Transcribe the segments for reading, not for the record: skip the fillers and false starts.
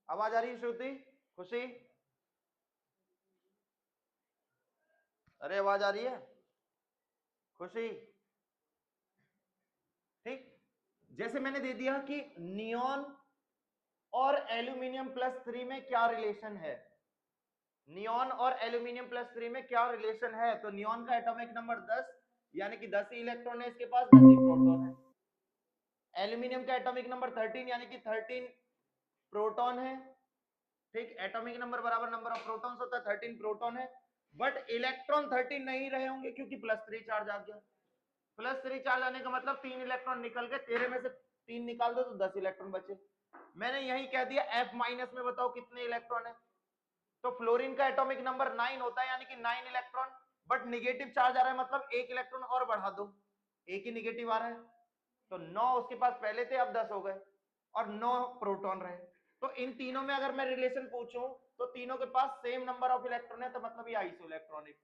आवाज आ रही है श्रुति, खुशी? अरे आवाज आ रही है खुशी? ठीक, जैसे मैंने दे दिया कि नियॉन और एल्यूमिनियम प्लस 3 में क्या रिलेशन है, नियॉन और एल्यूमिनियम प्लस 3 में क्या रिलेशन है, तो नियॉन का एटॉमिक नंबर 10 यानी कि 10 ही इलेक्ट्रॉन है इसके पास, 10 ही प्रोटॉन है। एल्यूमिनियम का एटॉमिक नंबर 13 यानी कि 13 प्रोटॉन है। ठीक, एटॉमिक नंबर बराबर नंबर ऑफ प्रोटॉन्स होता है, 13 प्रोटॉन है, बट इलेक्ट्रॉन 13 नहीं रहे होंगे क्योंकि +3 चार्ज आ गया। +3 चार्ज आने का मतलब 3 इलेक्ट्रॉन निकल गए, 13 में से 3 निकाल दो तो 10 इलेक्ट्रॉन बचे। मैंने यही कह दिया F माइनस में बताओ कितने इलेक्ट्रॉन है, तो फ्लोरीन का एटॉमिक नंबर 9 होता है यानी कि 9 इलेक्ट्रॉन, बट निगेटिव चार्ज आ रहा है मतलब 1 इलेक्ट्रॉन और बढ़ा दो, एक ही निगेटिव आ रहा है, तो 9 उसके पास पहले थे, अब 10 हो गए और 9 प्रोटॉन रहे। तो इन तीनों में अगर मैं रिलेशन पूछूं तो तीनों के पास सेम नंबर ऑफ इलेक्ट्रॉन है, तो मतलब ये आइसो इलेक्ट्रॉनिक।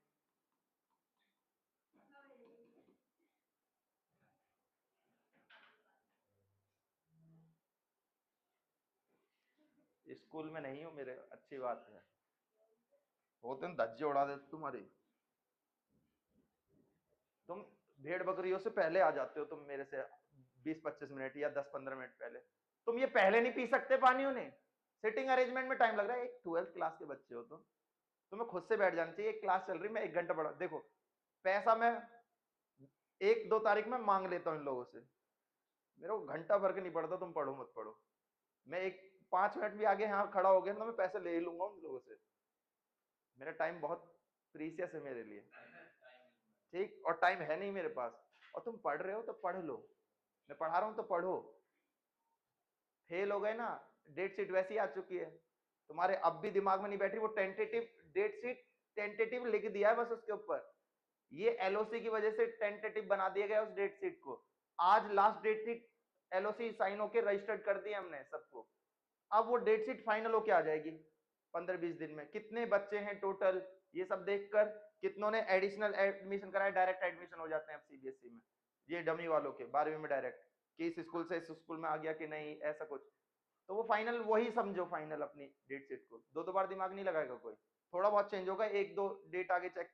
स्कूल में नहीं हो मेरे, अच्छी बात है, होते हैं धज्जे उड़ा देते तुम्हारी, तुम भेड़ बकरियों से पहले आ जाते हो, तुम मेरे से 20-25 मिनट या 10-15 मिनट पहले। तुम ये पहले नहीं पी सकते पानी उन्हें, सिटिंग अरेंजमेंट में टाइम लग रहा है, एक 12th क्लास के बच्चे हो तुम, तुम्हें खुद से बैठ जाना चाहिए, एक क्लास चल रही, मैं 1 घंटा पढ़ा, देखो पैसा मैं 1-2 तारीख में मांग लेता हूँ इन लोगों से, मेरे को घंटा भर के नहीं पड़ता, तुम पढ़ो मत पढ़ो, मैं एक 5 मिनट भी आगे यहाँ खड़ा हो गया तो मैं पैसे ले ही लूंगा उन लोगों से, मेरा टाइम बहुत प्रीसियस है मेरे लिए। ठीक, और टाइम है नहीं मेरे पास, और तुम पढ़ रहे हो तो पढ़ लो, मैं पढ़ा रहा हूँ तो पढ़ो, फेल हो गए ना, डेट शीट वैसी आ चुकी है तुम्हारे, अब भी दिमाग में नहीं बैठ रही, वो टेंटेटिव डेट शीट, टेंटेटिव लिख दिया है बस उसके ऊपर, ये एलओसी की वजह से टेंटेटिव बना दिया गया उस डेट शीट को, आज last date sheet LOC sign होके रजिस्टर्ड कर दिया हमने सबको, अब वो डेट शीट फाइनल होके आ जाएगी 15-20 दिन में, कितने बच्चे हैं टोटल ये सब देखकर, कितनों ने एडिशनल एडमिशन कराया, डायरेक्ट एडमिशन हो जाते हैं सीबीएसई में, ये डमी वालों के 12वीं में डायरेक्ट, कि इस स्कूल से इस स्कूल में आ गया कि नहीं, ऐसा कुछ, तो वो फाइनल वही समझो फाइनल अपनी डेट शीट को, 2 बार दिमाग नहीं लगाएगा कोई, थोड़ा बहुत चेंज होगा, 1-2 डेट आगे चेक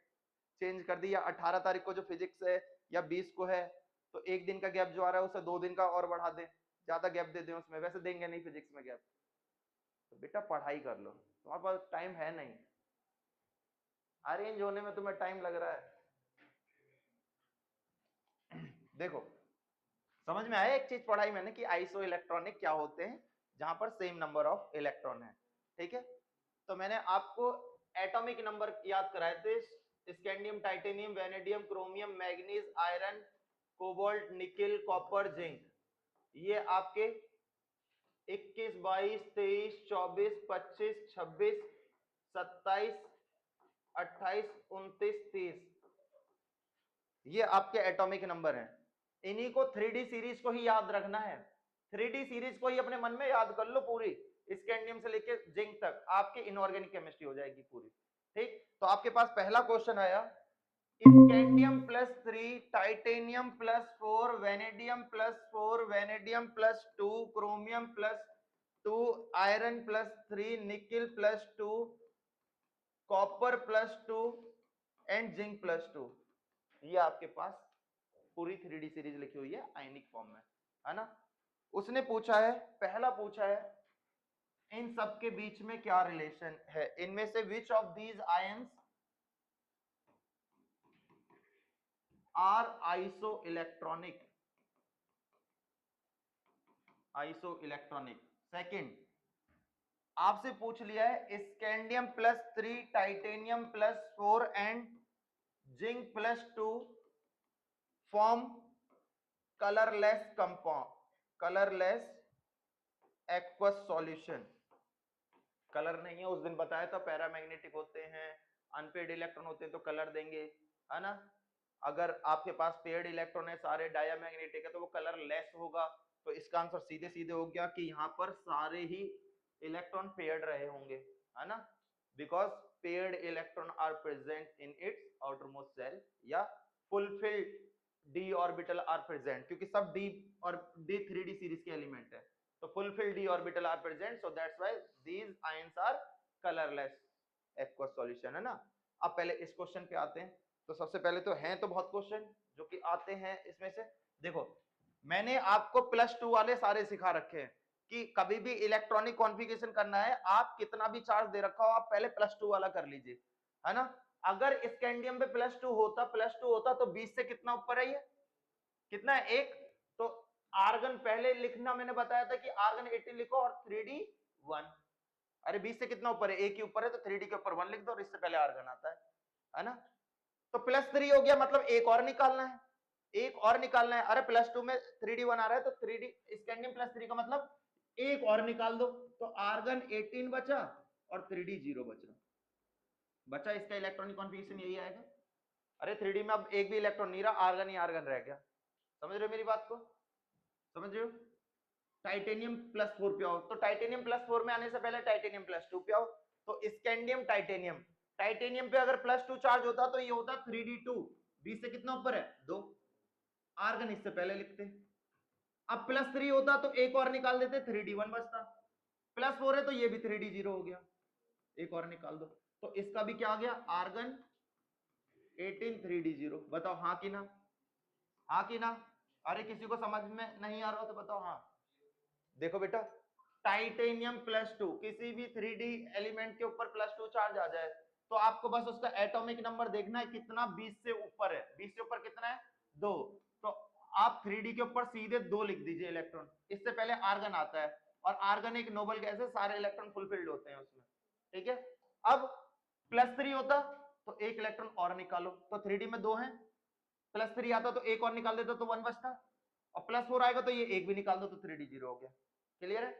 चेंज कर दी, या 18 तारीख को जो फिजिक्स है या 20 को है तो 1 दिन का गैप जो आ रहा है उसे 2 दिन का और बढ़ा दें, ज्यादा गैप दे दें उसमें, वैसे देंगे नहीं फिजिक्स में गैप, तो बेटा पढ़ाई कर लो, तुम्हारे पास टाइम है नहीं, अरेंज होने में तुम्हें टाइम लग रहा है। देखो समझ में आया एक चीज पढ़ाई मैंने कि आइसो इलेक्ट्रॉनिक क्या होते हैं, जहां पर सेम नंबर ऑफ इलेक्ट्रॉन है, ठीक है, तो मैंने आपको एटॉमिक नंबर याद कराए थे, scandium, titanium, vanadium, chromium, manganese, iron, cobalt, nickel, copper, zinc, ये आपके 21, 22, 23, 24, 25, 26, 27, 28, 29, 30, ये आपके एटॉमिक नंबर हैं, इन्हीं को 3D सीरीज को ही याद रखना है, 3D सीरीज को ही अपने मन में याद कर लो पूरी, स्कैंडियम से लेके जिंक तक आपकी इनऑर्गेनिक केमिस्ट्री हो जाएगी पूरी। ठीक, तो आपके पास पहला क्वेश्चन आया, scandium +3, titanium +4, vanadium +4, vanadium +2, chromium +2, iron +3, nickel +2, copper +2 and zinc +2, ये आपके पास पूरी 3D सीरीज लिखी हुई है आयनिक फॉर्म में, है ना। उसने पूछा है, पहला पूछा है इन सब के बीच में क्या रिलेशन है, इनमें से which of these ions are isoelectronic, isoelectronic. Second आपसे पूछ लिया है scandium +3, titanium +4 and zinc +2 form colourless compound, colourless aqueous solution, colour नहीं है उस दिन बताया था, पैरामैग्नेटिक होते हैं, अनपेड इलेक्ट्रॉन होते हैं तो कलर देंगे, है ना, अगर आपके पास पेड इलेक्ट्रॉन है सारे डायमैग्नेटिक है तो वो कलर लेस होगा, तो इसका आंसर सीधे सीधे हो गया कि यहाँ पर सारे ही इलेक्ट्रॉन पेयर्ड रहे होंगे, है ना, because paired electron are present in its outermost shell, या fulfilled d orbital are present, क्योंकि सब d और d 3D सीरीज के एलिमेंट है, तो fulfilled d orbital are present, so that's why these ions are colorless. aqueous solution है ना। अब पहले इस क्वेश्चन पे आते हैं। तो सबसे पहले तो हैं तो बहुत क्वेश्चन जो कि आते हैं इसमें से। देखो मैंने आपको +2 वाले सारे सिखा रखे हैं कि कभी भी इलेक्ट्रॉनिक कॉन्फ़िगरेशन करना है, आप कितना भी चार्ज दे रखा हो आप पहले +2 वाला कर लीजिए, है ना। अगर स्कैंडियम पे +2 होता तो 20 से कितना ऊपर है, ये कितना है 1। तो आर्गन पहले लिखना मैंने बताया था कि आर्गन 18 लिखो और 3d 1। अरे 20 से कितना ऊपर है, 1 के ऊपर है तो 3d के ऊपर 1 लिख दो और इससे पहले आर्गन आता है ना। तो +3 हो गया, मतलब एक और निकालना है, एक और निकालना है। अरे +2 में 3d 1 आ रहा है तो 3d स्कैंडियम +3 का मतलब एक और निकाल दो। तो आर्गन 18 बचा और 3d 0 बचा। इसका इलेक्ट्रॉनिक कॉन्फ़िगरेशन यही आएगा। अरे 3d में अब एक भी इलेक्ट्रॉन नहीं रहा, आर्गन ही आर्गन रह गया। समझ रहे हो मेरी बात को, समझ रहे हो। टाइटेनियम +4 पे आओ, तो टाइटेनियम +4 में आने से पहले टाइटेनियम +2 पे आओ। तो स्कैंडियम टाइटेनियम, टाइटेनियम पे अगर +2 चार्ज होता तो ये होता 3d2, 20 से कितना ऊपर है 2, आर्गन इससे पहले लिखते। अब +3 होता तो एक और निकाल देते, 3d1 बचता। +4 है तो ये भी 3d 0 हो गया, एक और निकाल दो। तो इसका भी क्या आ गया, आर्गन 18 3d 0। बताओ हाँ कि ना, हाँ कि ना। अरे किसी को समझ में नहीं आ रहा तो बताओ हाँ। देखो बेटा टाइटेनियम +2 किसी भी 3d एलिमेंट के ऊपर +2 चार्ज आ जाए तो आपको बस उसका एटॉमिक नंबर देखना है कितना, 20 से ऊपर है। 20 से ऊपर कितना है 2, तो आप 3d के ऊपर सीधे 2 लिख दीजिए इलेक्ट्रॉन। इससे पहले आर्गन आता है और आर्गन एक नोबल गैस है, सारे इलेक्ट्रॉन फुलफिल्ड होते हैं उसमें, ठीक है। अब +3 होता तो एक इलेक्ट्रॉन और निकालो, तो 3d में 2 है, +3 आता तो एक और निकाल देते तो 1 बचता, और +4 आएगा तो ये एक भी निकाल दो तो 3d 0 हो गया। क्लियर है,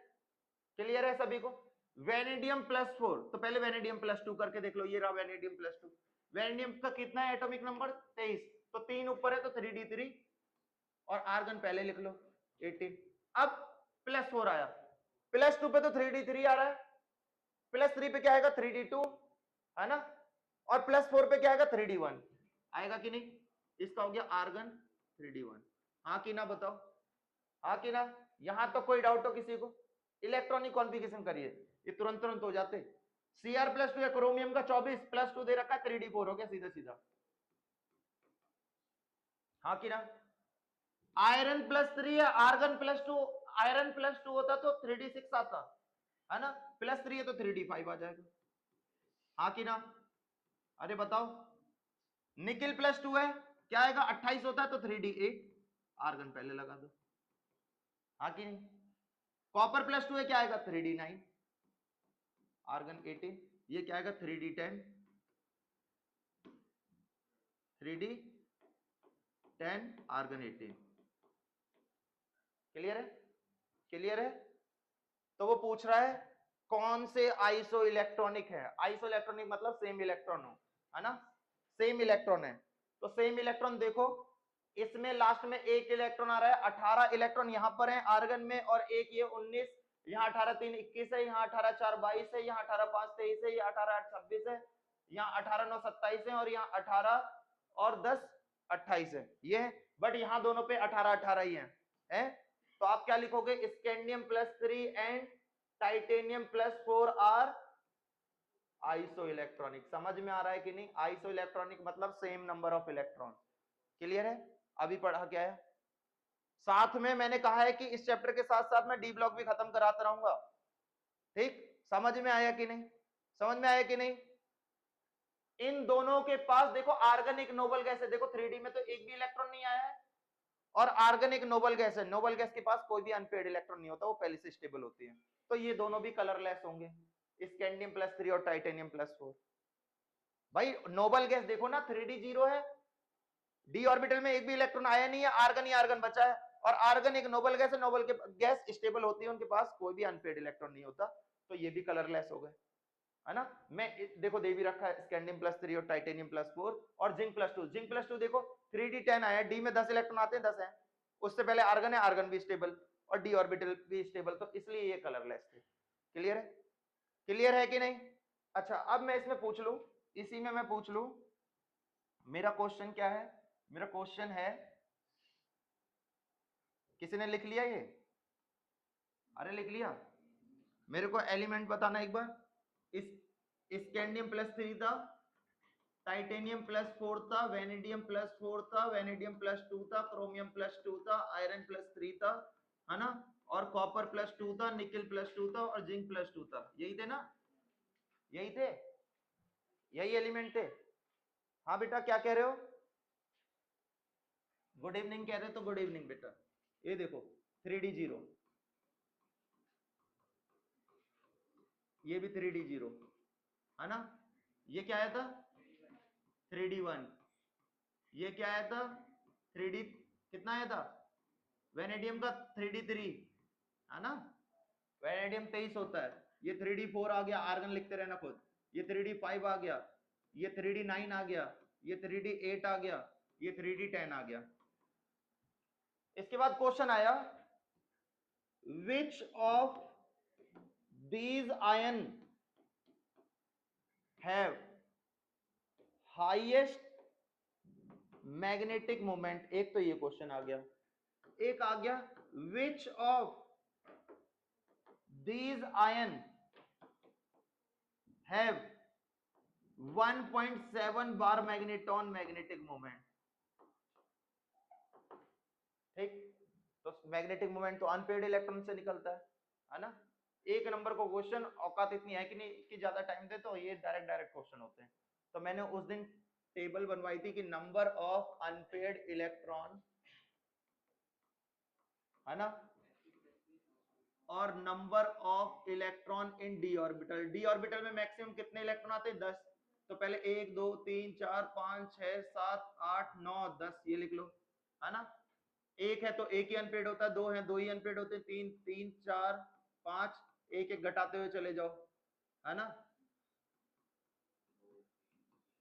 क्लियर है सभी को। वेनेडियम +4, तो पहले वेनेडियम +2 करके देख लो, ये रहा वेनेडियम +2। वेनेडियम का कितना है एटॉमिक नंबर 23, तो 3 ऊपर है तो 3d3 और आर्गन पहले लिख लो 18। अब +4 आया, +2 पे तो 3d3 आ रहा है, +3 पे क्या आएगा 3d2, है ना, और +4 पे क्या आएगा 3d1 आएगा कि नहीं। इसका हो गया आर्गन 3d1, हाँ कि ना बताओ, हाँ कि ना। यहां तो कोई डाउट हो किसी को, इलेक्ट्रॉनिक कॉन्फ़िगरेशन करिए, ये तुरंत तुरंत हो जाते। Cr+2 है, क्रोमियम का 24 +2 दे रखा है, 3d4 हो गया सीधा सीधा, हाँ कि ना। आयरन +3 है, आर्गन +2, आयरन +2 होता तो 3d6 आता, है ना, +3 है तो 3d5 आ जाएगा, हाँ कि ना। अरे बताओ निकिल +2 है, क्या आएगा 28 होता है तो 3d8, आर्गन पहले लगा दो, हाँ कि नहीं। कॉपर +2 है, क्या आएगा 3d9, आर्गन 18, ये क्या आएगा 3d10, 3d10 आर्गन 18। क्लियर है, क्लियर है। तो वो पूछ रहा है कौन से आइसो इलेक्ट्रॉनिक है, आइसो इलेक्ट्रॉनिक मतलब सेम इलेक्ट्रॉन हो, है ना, सेम इलेक्ट्रॉन है। तो सेम इलेक्ट्रॉन देखो, इसमें लास्ट में एक इलेक्ट्रॉन आ रहा है, 18 इलेक्ट्रॉन यहां पर है आर्गन में, और एक ये 19, यहाँ 18 3 21 है, यहाँ 18 4 22 है, यहाँ 18 5 23 है, यहाँ 18 8 26 है, यहाँ 18 9 27 है, और यहाँ 18 और 10 28 है, ये है। बट यहाँ दोनों पे 18 18 ही है? तो आप क्या लिखोगे, scandium +3 and titanium +4 are isoelectronic. समझ में आ रहा है कि नहीं, आइसो इलेक्ट्रॉनिक मतलब same number of electron. Clear है, अभी पढ़ा क्या है। साथ में मैंने कहा है कि इस चैप्टर के साथ साथ मैं डी ब्लॉक भी खत्म कराता रहूंगा, ठीक। समझ में आया कि नहीं, समझ में आया कि नहीं। इन दोनों के पास देखो आर्गन एक नोबल गैस है, देखो 3d में तो एक भी इलेक्ट्रॉन नहीं आया है, और आर्गन एक नोबल गैस है, नोबल गैस के पास कोई भी अनपेड इलेक्ट्रॉन नहीं होता, वो पहले से स्टेबल होती है। तो ये दोनों भी कलरलेस होंगे, स्कैंडियम +3 और टाइटेनियम +4। भाई नोबल गैस देखो ना 3d 0 है, डी ऑर्बिटल में एक भी इलेक्ट्रॉन आया नहीं है, आर्गन ही आर्गन बचा है, और आर्गन एक नोबल गैस है, नोबल के गैस स्टेबल होती है, उनके पास कोई भी अनपेड इलेक्ट्रॉन नहीं होता, तो ये भी कलरलेस हो गए, है ना। मैं देखो दे भी रखा है स्कैंडियम +3 और टाइटेनियम +4 और जिंक +2। जिंक +2 देखो 3d10 आया, डी में 10 इलेक्ट्रॉन आते हैं, 10 है, उससे पहले आर्गन है, आर्गन भी स्टेबल और डी ऑर्बिटल भी स्टेबल, तो इसलिए ये कलरलेस थे। क्लियर है, क्लियर है कि नहीं। अच्छा अब मैं इसमें पूछ लूं, इसी में मैं पूछ लूं, मेरा क्वेश्चन क्या है, मेरा क्वेश्चन है, किसी ने लिख लिया ये, अरे लिख लिया, मेरे को एलिमेंट बताना एक बार। इस स्कैंडियम +3 था, टाइटेनियम +4 था, वेनेडियम +4 था, वेनेडियम +2 था, क्रोमियम +2 था, आयरन +3 था, है ना, और कॉपर +2 था, निकल +2 था और जिंक +2 था। यही थे ना, यही थे, यही एलिमेंट थे। हाँ बेटा क्या कह रहे हो? गुड इवनिंग कह रहे हो तो गुड इवनिंग बेटा। ये देखो 3D0, ये भी 3D0, है ना। ये क्या आया था? 3D1। ये क्या आया था? 3D कितना आया था? वेनेडियम का 3D3, है ना। वेनेडियम 23 होता है। ये 3D4 आ गया, आर्गन लिखते रहना खुद। ये 3D5 आ गया, ये 3D9 आ गया, ये 3D8 आ गया, ये 3D10 आ गया। इसके बाद क्वेश्चन आया, विच of these ion have highest magnetic moment. एक तो ये क्वेश्चन आ गया, एक आ गया which of these ion have 1.7 bar magneton magnetic moment. ठीक, तो मैग्नेटिक मोमेंट तो अनपेड इलेक्ट्रॉन से निकलता है ना। एक नंबर को क्वेश्चन, औकात इतनी है कि नहीं कि ज्यादा टाइम दे तो ये डायरेक्ट डायरेक्ट क्वेश्चन होते हैं। तो मैंने उस दिन टेबल बनवाई थी कि नंबर ऑफ अनपेड इलेक्ट्रॉन, है ना, और number of electron in D orbital. D orbital में मैक्सिमम कितने इलेक्ट्रॉन आते हैं? 10। तो पहले 1 2 3 4 5 6 7 8 9 10 ये लिख लो, है ना। एक है तो एक ही अनपेड होता है, दो है दो ही अनपेड होते हैं, तीन 3 4 5, एक एक घटाते हुए चले जाओ, है ना।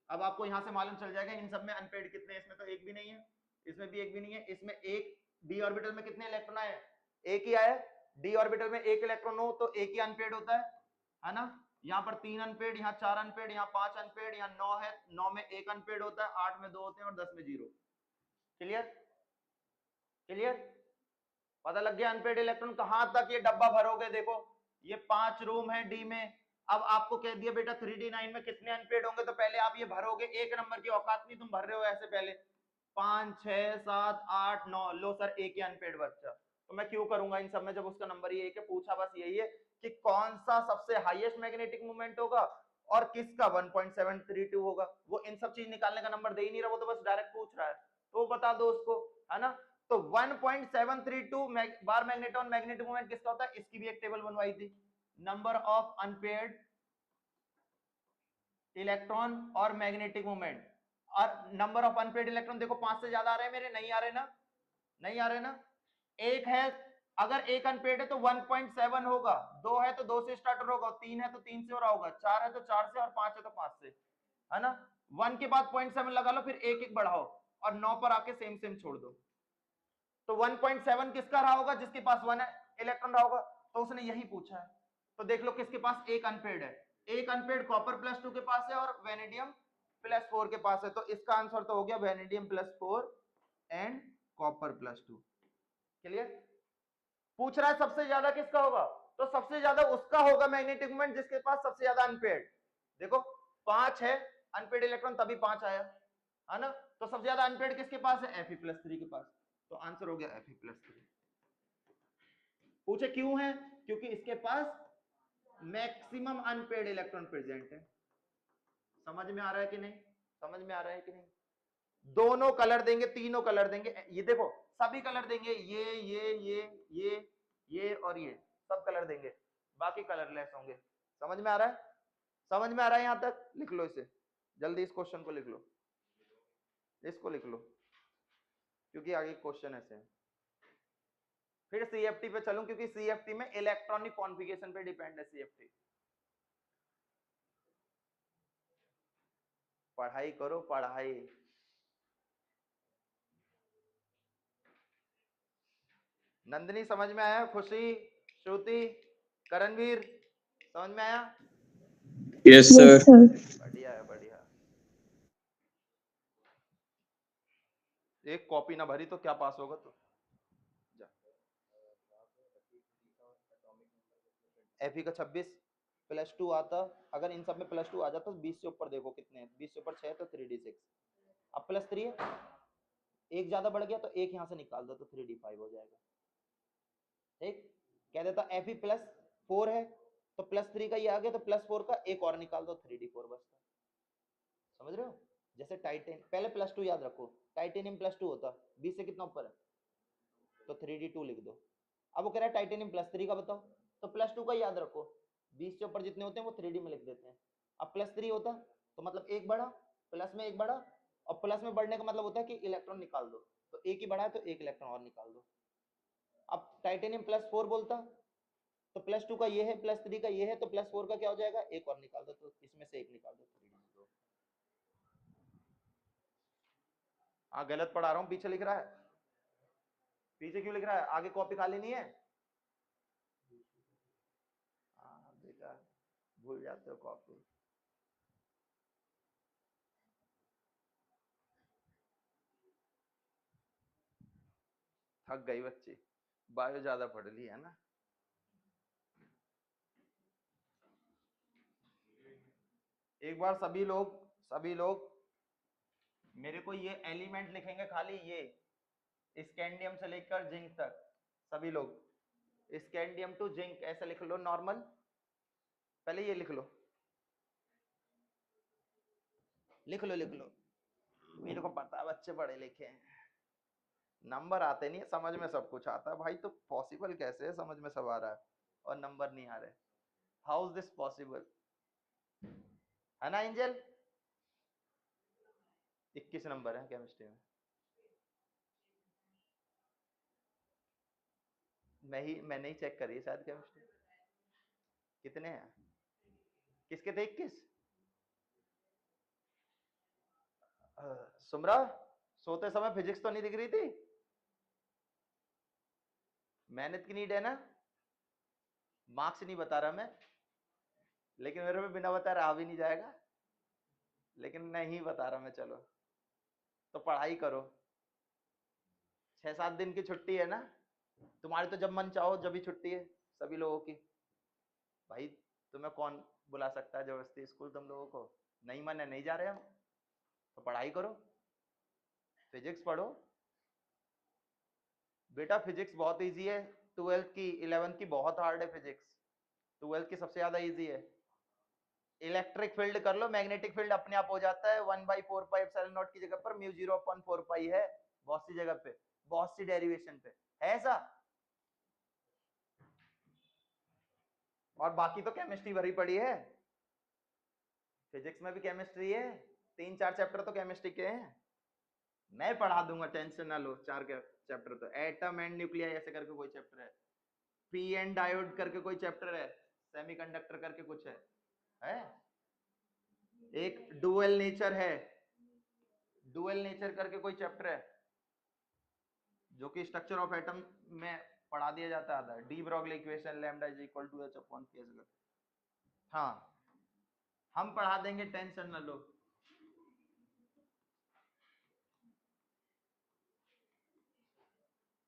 अब आपको यहां से मालूम चल जाएगा इन सब में अनपेड कितने हैं। इसमें तो एक भी नहीं है, इसमें भी एक भी नहीं है। इसमें एक डी ऑर्बिटल में कितने इलेक्ट्रॉन आए? एक ही आया। डी ऑर्बिटल में एक इलेक्ट्रॉन हो तो एक ही अनपेड होता है ना। यहाँ पर 3 अनपेड, यहाँ 4 अनपेड, यहाँ 5 अनपेड, यहाँ 9 है, 9 में एक अनपेड होता है, 8 में 2 होते हैं और 10 में 0। क्लियर? क्लियर? पता लग गया अनपेड इलेक्ट्रॉन कहां तक ये डब्बा भरोगे। देखो ये 5 रूम है डी में। अब आपको कह दिया बेटा 3D9 में कितने अनपेड होंगे, तो पहले आप ये भरोगे। एक नंबर की औकात नहीं तुम भर रहे हो ऐसे पहले। 5 6 7 8 9, लो सर एक ही अनपेड बच्चा। तो मैं क्यों करूंगा इन सब में जब उसका नंबर ही एक है। पूछा बस यही है कि कौन सा सबसे हाईएस्ट मैग्नेटिक मोमेंट होगा और किसका 1.732 होगा। वो इन सब चीज निकालने का नंबर दे ही नहीं रहा, वो तो बस डायरेक्ट पूछ रहा है, तो बता दो उसको, है ना। तो 1.732 बार मैग्नेटॉन मैग्नेटिक मोमेंट किसका होता है, इसकी भी एक टेबल बनवाई थी। नंबर ऑफ अनपेयर्ड इलेक्ट्रॉन और मैग्नेटिक मोमेंट, और नंबर ऑफ अनपेयर्ड इलेक्ट्रॉन देखो 5 से ज्यादा आ रहे हैं मेरे, नहीं आ रहे ना, नहीं आ रहे ना। एक है, अगर एक अनपेयर्ड है तो 1.7 होगा, दो है तो 2 से स्टार्टर होगा, 3 है तो 3 से हो रहा होगा, 4 है तो 4 से, और 5 है तो 5 से, है ना। 1 के बाद 0.7 लगा लो, फिर एक एक बढ़ाओ और 9 पर आके सेम सेम छोड़ दो। तो 1.7 किसका रहा होगा? जिसके पास 1 इलेक्ट्रॉन रहा होगा। तो उसने यही पूछा है। तो देख लो किसके पास एक अनपेड है। एक अनपेड कॉपर +2 के पास है और वेनेडियम +4 के पास है। तो इसका आंसर तो हो गया वेनेडियम +4 एंड कॉपर +2। क्लियर? पूछ रहा है सबसे ज्यादा किसका होगा, तो सबसे ज्यादा उसका होगा मैग्नेटिक मोमेंट जिसके पास सबसे ज्यादा अनपेड। देखो 5 है अनपेड इलेक्ट्रॉन, तभी 5 आया, है ना। तो सबसे ज्यादा अनपेड किसके पास है? Fe+3 के पास। तो आंसर हो गया Fe+3। पूछे क्यों है? क्योंकि इसके पास मैक्सिमम अनपेड इलेक्ट्रॉन प्रेजेंट है। समझ में आ रहा है कि नहीं? समझ में आ रहा है कि नहीं? दोनों कलर देंगे, तीनों कलर देंगे, ये देखो सभी कलर देंगे, ये और ये सब कलर देंगे, बाकी कलरलेस होंगे। समझ में आ रहा है? समझ में आ रहा है? यहां तक लिख लो इसे, जल्दी इस क्वेश्चन को लिख लो, इसको लिख लो, क्योंकि आगे क्वेश्चन ऐसे हैं। फिर सीएफटी पे चलूं, क्योंकि सीएफटी में इलेक्ट्रॉनिक कॉन्फ़िगरेशन पे डिपेंड है सीएफटी। पढ़ाई करो पढ़ाई। नंदिनी समझ में आया? खुशी, श्रुति, करणवीर समझ में आया? Yes sir. बढ़िया है बढ़िया। एक कॉपी ना भरी तो क्या पास होगा तू? जा। Fe का 26 +2 आता, अगर इन सब में +2 आ जाता तो 20 से ऊपर देखो कितने हैं, 20 से ऊपर 6 तो 3d6, अब +3 है, एक ज्यादा बढ़ गया तो एक यहाँ से निकाल दो तो 3d5 हो जाएगा। ठीक, कह देता Fe +4 है तो +3 का ये आ गया तो +4 का एक और निकाल दो 3d4 बचता। समझ रहे हो? जैसे टाइटेन पहले +2 याद रखो, टाइटेनियम +2 होता 20 से कितना ऊपर है तो 3d2 लिख दो। अब वो कह रहा है टाइटेनियम +3 का बताओ, तो +2 का याद रखो, 20 से ऊपर जितने होते हैं वो 3d में लिख देते हैं। अब +3 होता तो मतलब एक बढ़ा, प्लस में एक बढ़ा, और प्लस में बढ़ने का मतलब होता है कि इलेक्ट्रॉन निकाल दो, तो एक ही बढ़ा है तो एक इलेक्ट्रॉन और निकाल दो। अब टाइटेनियम +4 बोलता तो +2 का ये है, +3 का ये है, तो +4 का क्या हो जाएगा, एक और निकाल दो, तो इसमें से एक निकाल दो 3d। हाँ गलत पढ़ा रहा हूँ, पीछे लिख रहा है, पीछे क्यों लिख रहा है, आगे कॉपी खाली नहीं है। हाँ बेटा भूल जाते हो कॉपी। थक गई बच्ची, बायो ज्यादा पढ़ ली है ना। एक बार सभी लोग मेरे को ये एलिमेंट लिखेंगे, खाली ये स्कैंडियम से लेकर जिंक तक, सभी लोग स्कैंडियम टू जिंक ऐसे लिख लो नॉर्मल, पहले ये लिख लो, लिख लो, मेरे को पता है बच्चे पढ़े लिखे हैं, नंबर आते नहीं है, समझ में सब कुछ आता है भाई, तो पॉसिबल कैसे है समझ में सब आ रहा है और नंबर नहीं आ रहे, हाउ इज दिस पॉसिबल, है ना एंजल। 21 नंबर है केमिस्ट्री में, मैंने ही चेक करी शायद केमिस्ट्री। कितने हैं, किसके थे 21? सुमरा सोते समय फिजिक्स तो नहीं दिख रही थी, मेहनत की नीड है ना, मार्क्स नहीं बता रहा मैं, लेकिन मेरे में बिना बताए रहा भी नहीं जाएगा, लेकिन नहीं बता रहा मैं, चलो तो पढ़ाई करो, 6-7 दिन की छुट्टी है ना तुम्हारी, तो जब मन चाहो जब भी छुट्टी है सभी लोगों की, भाई तुम्हें कौन बुला सकता है जबरदस्ती स्कूल, तुम लोगों को नहीं मन है नहीं जा रहे हम, तो पढ़ाई करो, फिजिक्स पढ़ो बेटा, फिजिक्स बहुत इजी है, 12th की 11th की बहुत हार्ड है फिजिक्स, 12th की सबसे ज्यादा इजी है, इलेक्ट्रिक फील्ड कर लो, मैग्नेटिक फील्ड अपने आप हो जाता है, 1/4πε0 की जगह पर μ0/4π है, बहुत सी जगह पे, बहुत सी डेरिवेशन पे है ऐसा, और बाकी तो केमिस्ट्री भरी पड़ी है, फिजिक्स में भी केमिस्ट्री है, 3-4 चैप्टर तो केमिस्ट्री के हैं, मैं पढ़ा दूंगा टेंशन ना लो, 4 चैप्टर तो, एटम एंड न्यूक्लियर ऐसे करके कोई चैप्टर है, पी एन डायोड करके कोई चैप्टर है, सेमीकंडक्टर करके कुछ है एक डुअल नेचर है, डुअल नेचर करके कोई चैप्टर है जो कि स्ट्रक्चर ऑफ एटम में पढ़ा दिया जाता है, de Broglie equation, lambda is equal to H upon K, हाँ हम पढ़ा देंगे टेंशन ना लो।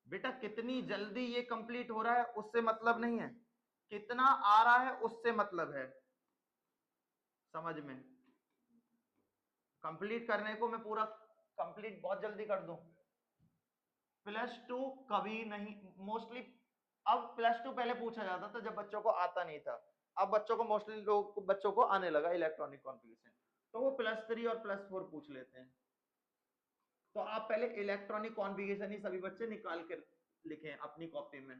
बेटा कितनी जल्दी ये कंप्लीट हो रहा है उससे मतलब नहीं है, कितना आ रहा है उससे मतलब है, समझ में, कंप्लीट करने को मैं पूरा कंप्लीट बहुत जल्दी कर दूं, +2 कभी नहीं मोस्टली, अब +2 पहले पूछा जाता था जब बच्चों को आता नहीं था, अब बच्चों को मोस्टली लोग बच्चों को आने लगा इलेक्ट्रॉनिक कॉन्फ़िगरेशन, तो वो +3 और +4 पूछ लेते हैं, तो आप पहले इलेक्ट्रॉनिक कॉन्फ़िगरेशन ही सभी बच्चे निकाल कर लिखें अपनी कॉपी में,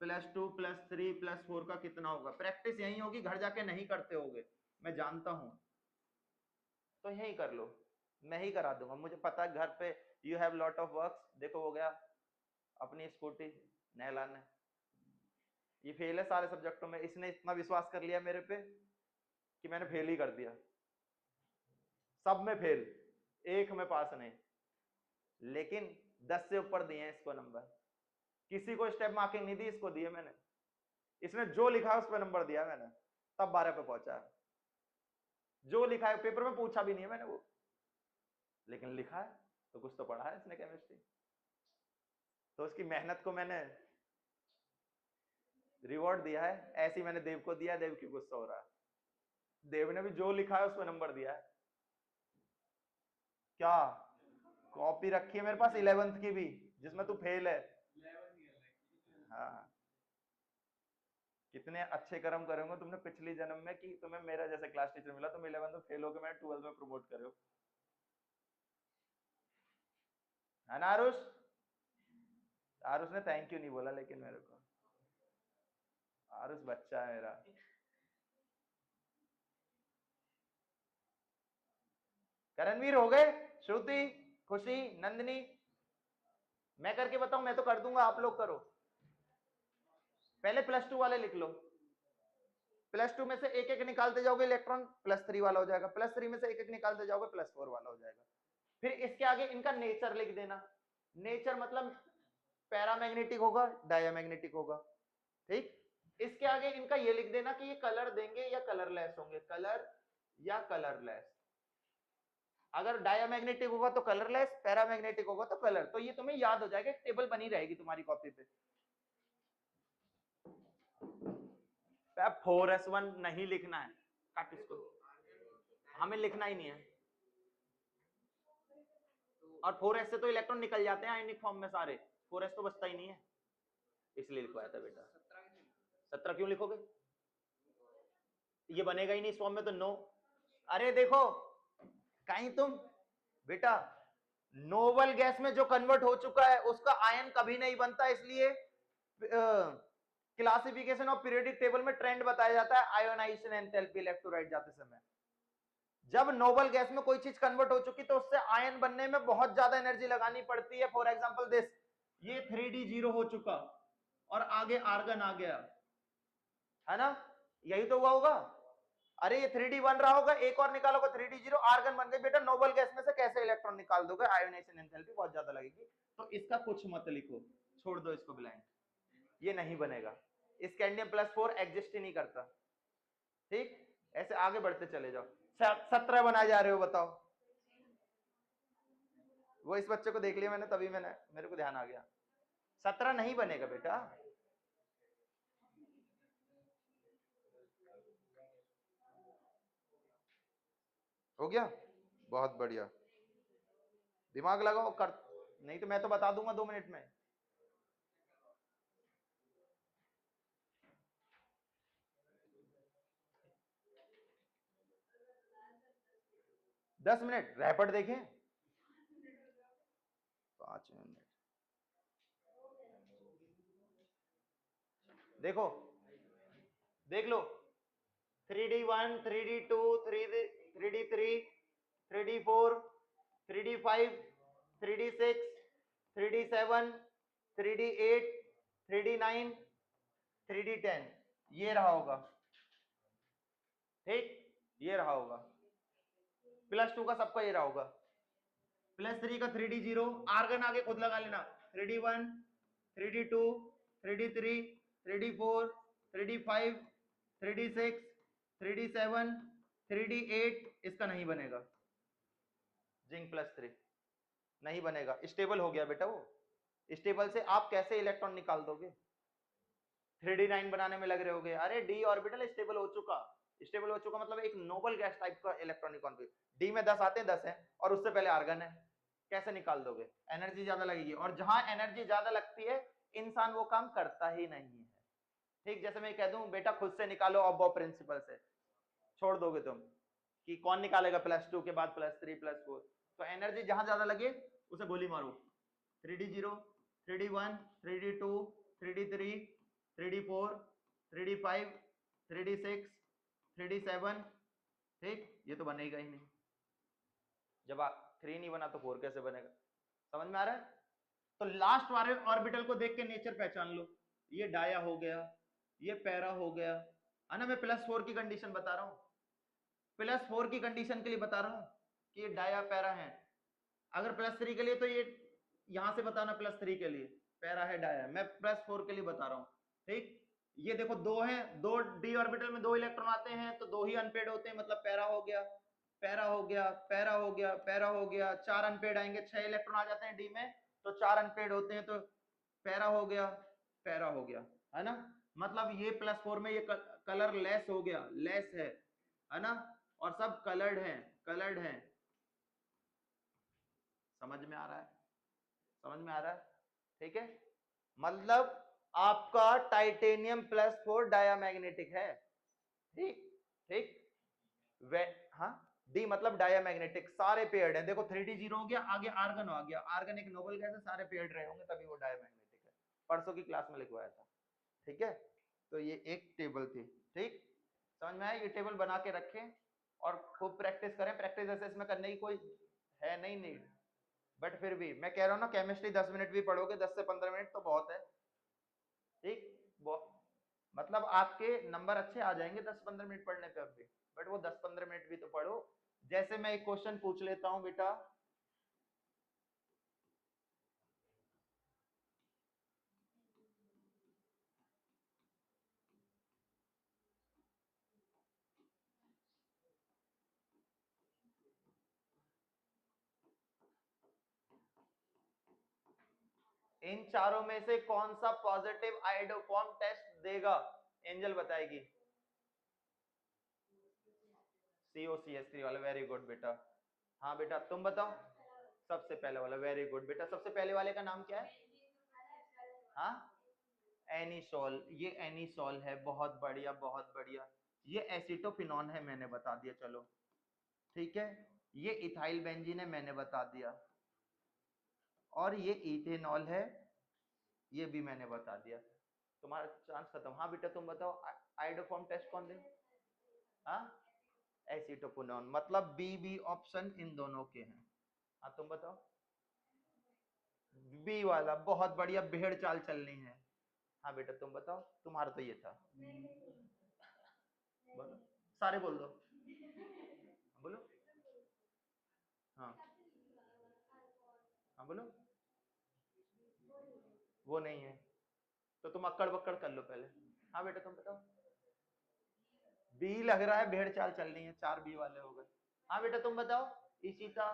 +2 +3 +4 का कितना होगा, प्रैक्टिस यही होगी, घर जाके नहीं करते होगे मैं जानता हूं, तो यही कर लो, मैं ही करा दूंगा, मुझे पता है घर पे you have lot of works, देखो हो गया अपनी स्कूटी नहला ने, ये फेल है सारे सब्जेक्टों में, इसने इतना विश्वास कर लिया मेरे पे कि मैंने फेल ही कर दिया, सब में फेल, एक में पास नहीं, लेकिन 10 से ऊपर दिए हैं इसको नंबर, किसी को स्टेप मार्किंग नहीं दी, इसको दिए मैंने, इसने जो लिखा है उस पर नंबर दिया मैंने, तब 12 पे पहुंचा, जो लिखा है पेपर में पूछा भी नहीं है मैंने वो, लेकिन लिखा है तो कुछ तो पढ़ा है इसने केमिस्ट्री, तो उसकी मेहनत को मैंने रिवॉर्ड दिया है, ऐसे ही मैंने देव को दिया, देव क्यों गुस्सा हो रहा है? देव ने भी जो लिखा है उस पर नंबर दिया है। क्या कॉपी रखी है मेरे पास 11th की भी, जिसमें तू फेल है। हाँ, कितने अच्छे कर्म करोगे तुमने पिछली जन्म में कि तुम्हें मेरा जैसे क्लास टीचर मिला, तुम 11th में फेल हो के मैंने 12th में प्रमोट करे हो, है ना आरुष? आरुष ने थैंक यू नहीं बोला लेकिन मेरे को, आरुष बच्चा है मेरा। करणवीर हो गए? श्रुति, खुशी, नंदिनी? मैं करके बताऊं? मैं तो कर दूंगा, आप लोग करो। पहले +2 वाले लिख लो। +2 में से एक एक निकालते जाओगे इलेक्ट्रॉन, +3 वाला हो जाएगा। +3 में से एक एक निकालते जाओगे, +4 वाला हो जाएगा। फिर इसके आगे इनका नेचर लिख देना। नेचर मतलब पैरामैग्नेटिक होगा, डायमैग्नेटिक होगा, ठीक। इसके आगे इनका ये लिख देना कि ये कलर देंगे या कलरलेस होंगे, कलर या कलरलेस। अगर डायमैग्नेटिक होगा तो कलरलेस, पैरामैग्नेटिक होगा तो कलर। तो ये तुम्हें याद हो जाएगा, एक टेबल बनी रहेगी तुम्हारी कॉपी पे। 4s1 नहीं लिखना है, काट इसको, हमें लिखना ही नहीं है। और 4s से तो इलेक्ट्रॉन निकल जाते हैं आयनिक फॉर्म में सारे, 4s तो बचता ही नहीं है, इसलिए लिखवाया था बेटा। 17 क्यों लिखोगे? ये बनेगा ही नहीं इस फॉर्म में तो 9। अरे देखो कहीं तुम बेटा, नोबल गैस में जो कन्वर्ट हो चुका है उसका आयन कभी नहीं बनता, इसलिए क्लासिफिकेशन ऑफ पीरियोडिक टेबल में ट्रेंड बताया जाता है आयोनाइजेशन एंथैल्पी इलेक्ट्रोलाइट जाते समय। जब नोबल गैस में कोई चीज कन्वर्ट हो चुकी तो उससे आयन बनने में बहुत ज्यादा एनर्जी लगानी पड़ती है। फॉर एग्जांपल दिस, ये 3d0 हो चुका और आगे आर्गन आ गया, है ना? यही तो हुआ होगा। अरे ये 3d बन रहा होगा, एक और निकालोगे 3d0, आर्गन बन गए। बेटा नोबल गैस में से कैसे इलेक्ट्रॉन निकाल दोगे? आयोनाइजेशन एंथैल्पी बहुत ज्यादा लगेगी। तो इसका कुछ मत लिखो, छोड़ दो इसको ब्लैंक, ये नहीं बनेगा। स्कैंडियम +4 एग्जिस्ट ही नहीं करता, ठीक। ऐसे आगे बढ़ते चले जाओ। 17 बनाए जा रहे हो, बताओ। वो इस बच्चे को देख लिया मैंने, तभी मेरे को ध्यान आ गया। 17 नहीं बनेगा बेटा। हो गया, बहुत बढ़िया, दिमाग लगाओ कर, नहीं तो मैं तो बता दूंगा 2 मिनट में। दस मिनट रैपट देखें, 5 मिनट देखो, देख लो। 3d1, 3d2, 3d3, 3d4, 3d5, 3d6, 3d7, 3d8, 3d9, 3d10, ये रहा होगा, ठीक। ये रहा होगा +2 का सबका ये रहा होगा। +3 का 3d0, आर्गन आगे खुद लगा लेना, 3d1, 3d2, 3d3, 3d4, 3d5, 3d6, 3d7, 3d8, इसका नहीं बनेगा। जिंक +3 नहीं बनेगा, स्टेबल हो गया बेटा वो। स्टेबल से आप कैसे इलेक्ट्रॉन निकाल दोगे? 3d9 बनाने में लग रहे होगे। अरे डी ऑर्बिटल स्टेबल हो चुका, स्टेबल हो चुका मतलब एक नोबल गैस टाइप का इलेक्ट्रॉनिक कॉन्फिगरेशन। डी में 10 आते हैं, 10 है, और उससे पहले आर्गन है, कैसे निकाल दोगे? एनर्जी ज्यादा लगेगी, और जहां एनर्जी ज्यादा लगती है इंसान वो काम करता ही नहीं है, ठीक। जैसे मैं कह दूं बेटा खुद से निकालो अबो प्रिंसिपल से, छोड़ दोगे तुम कि कौन निकालेगा +2 के बाद +3 +4? तो एनर्जी जहां ज्यादा लगे उसे गोली मारो। 3d0, 3d1, 3d2, 3d3, 3d4, 3d5, 3d6, 3d7, ठीक। ये तो बनेगा ही नहीं, जब 3 नहीं बना तो 4 कैसे बनेगा? समझ में आ रहा है? तो लास्ट वाले ऑर्बिटल को देख के नेचर पहचान लो। ये डाया हो गया, ये पैरा हो गया, है ना? मैं +4 की कंडीशन बता रहा हूं, +4 की कंडीशन के लिए बता रहा हूं कि ये डाया पैरा है। अगर +3 के लिए तो ये यहां से बताना, +3 के लिए पैरा है डाया, मैं +4 के लिए बता रहा हूं, ठीक। ये देखो 2 है, 2 डी ऑर्बिटल में 2 इलेक्ट्रॉन आते हैं तो 2 ही अनपेड होते हैं, मतलब पैरा हो गया, पैरा हो गया, पैरा हो गया, पैरा हो गया, 4 अनपेड आएंगे, 6 इलेक्ट्रॉन आ जाते हैं डी में तो 4 अनपेड होते हैं, तो पैरा हो गया, पैरा हो गया, है ना? मतलब ये +4 में ये कलर लेस हो गया, लेस है ना, और सब कलर्ड हैं। समझ में आ रहा है? समझ में आ रहा है? ठीक है, मतलब आपका टाइटेनियम +4 डायामैग्नेटिक है। ठीक ठीक, वे हाँ, डी मतलब डायामैग्नेटिक, सारे पेयर्ड हैं। देखो 3D 0 हो गया, आगे आर्गन आ गया, आर्गन एक नोबल गैस है, सारे पेयर्ड रहे होंगे तभी वो डायामैग्नेटिक है। परसों की क्लास में लिखवाया था। ठीक है, तो ये एक टेबल थी। ठीक, समझ में आया? ये टेबल बना के रखें और खूब प्रैक्टिस करें। प्रैक्टिस ऐसे इसमें करने की कोई है नहीं नीड, बट फिर भी मैं कह रहा हूँ ना, केमिस्ट्री 10 मिनट भी पढ़ोगे, 10 से 15 मिनट तो बहुत है। ठीक, मतलब आपके नंबर अच्छे आ जाएंगे 10-15 मिनट पढ़ने पे अब भी, बट वो 10-15 मिनट भी तो पढ़ो। जैसे मैं एक क्वेश्चन पूछ लेता हूं बेटा, इन चारों में से कौन सा पॉजिटिव आयोडोफॉर्म टेस्ट देगा? एंजल बताएगी। COCH3 वाला, वेरी गुड बेटा। हाँ बेटा तुम बताओ। सबसे पहले वाला, वेरी गुड बेटा। सबसे पहले वाले का नाम क्या है? हाँ, एनिसोल। ये एनिसोल है, बहुत बढ़िया बहुत बढ़िया। ये एसिटोफिनॉन है, मैंने बता दिया। चलो ठीक है, ये इथाइल बेंजीन है, मैंने बता दिया। और ये इथेनॉल है, ये भी मैंने बता दिया। तुम्हारा चांस खत्म। हाँ बेटा तुम बताओ, आयोडोफॉर्म टेस्ट कौन दे? हाँ, एसिटोफिनॉन, मतलब बी ऑप्शन इन दोनों के हैं। हाँ तुम बताओ। बी वाला, बहुत बढ़िया, भेड़ चाल चलनी है। हाँ बेटा तुम बताओ, तुम्हारा तो ये था। बोलो, सारे बोल दो, बोलो। हाँ हाँ बोलो। वो नहीं है तो तुम अक्कड़ बक्कड़ कर लो पहले। हाँ बेटा तुम बताओ। बी लग रहा है, भेड़ चाल चलनी है, 4 बी वाले हो गए। हाँ बेटा तुम बताओ। इशिता।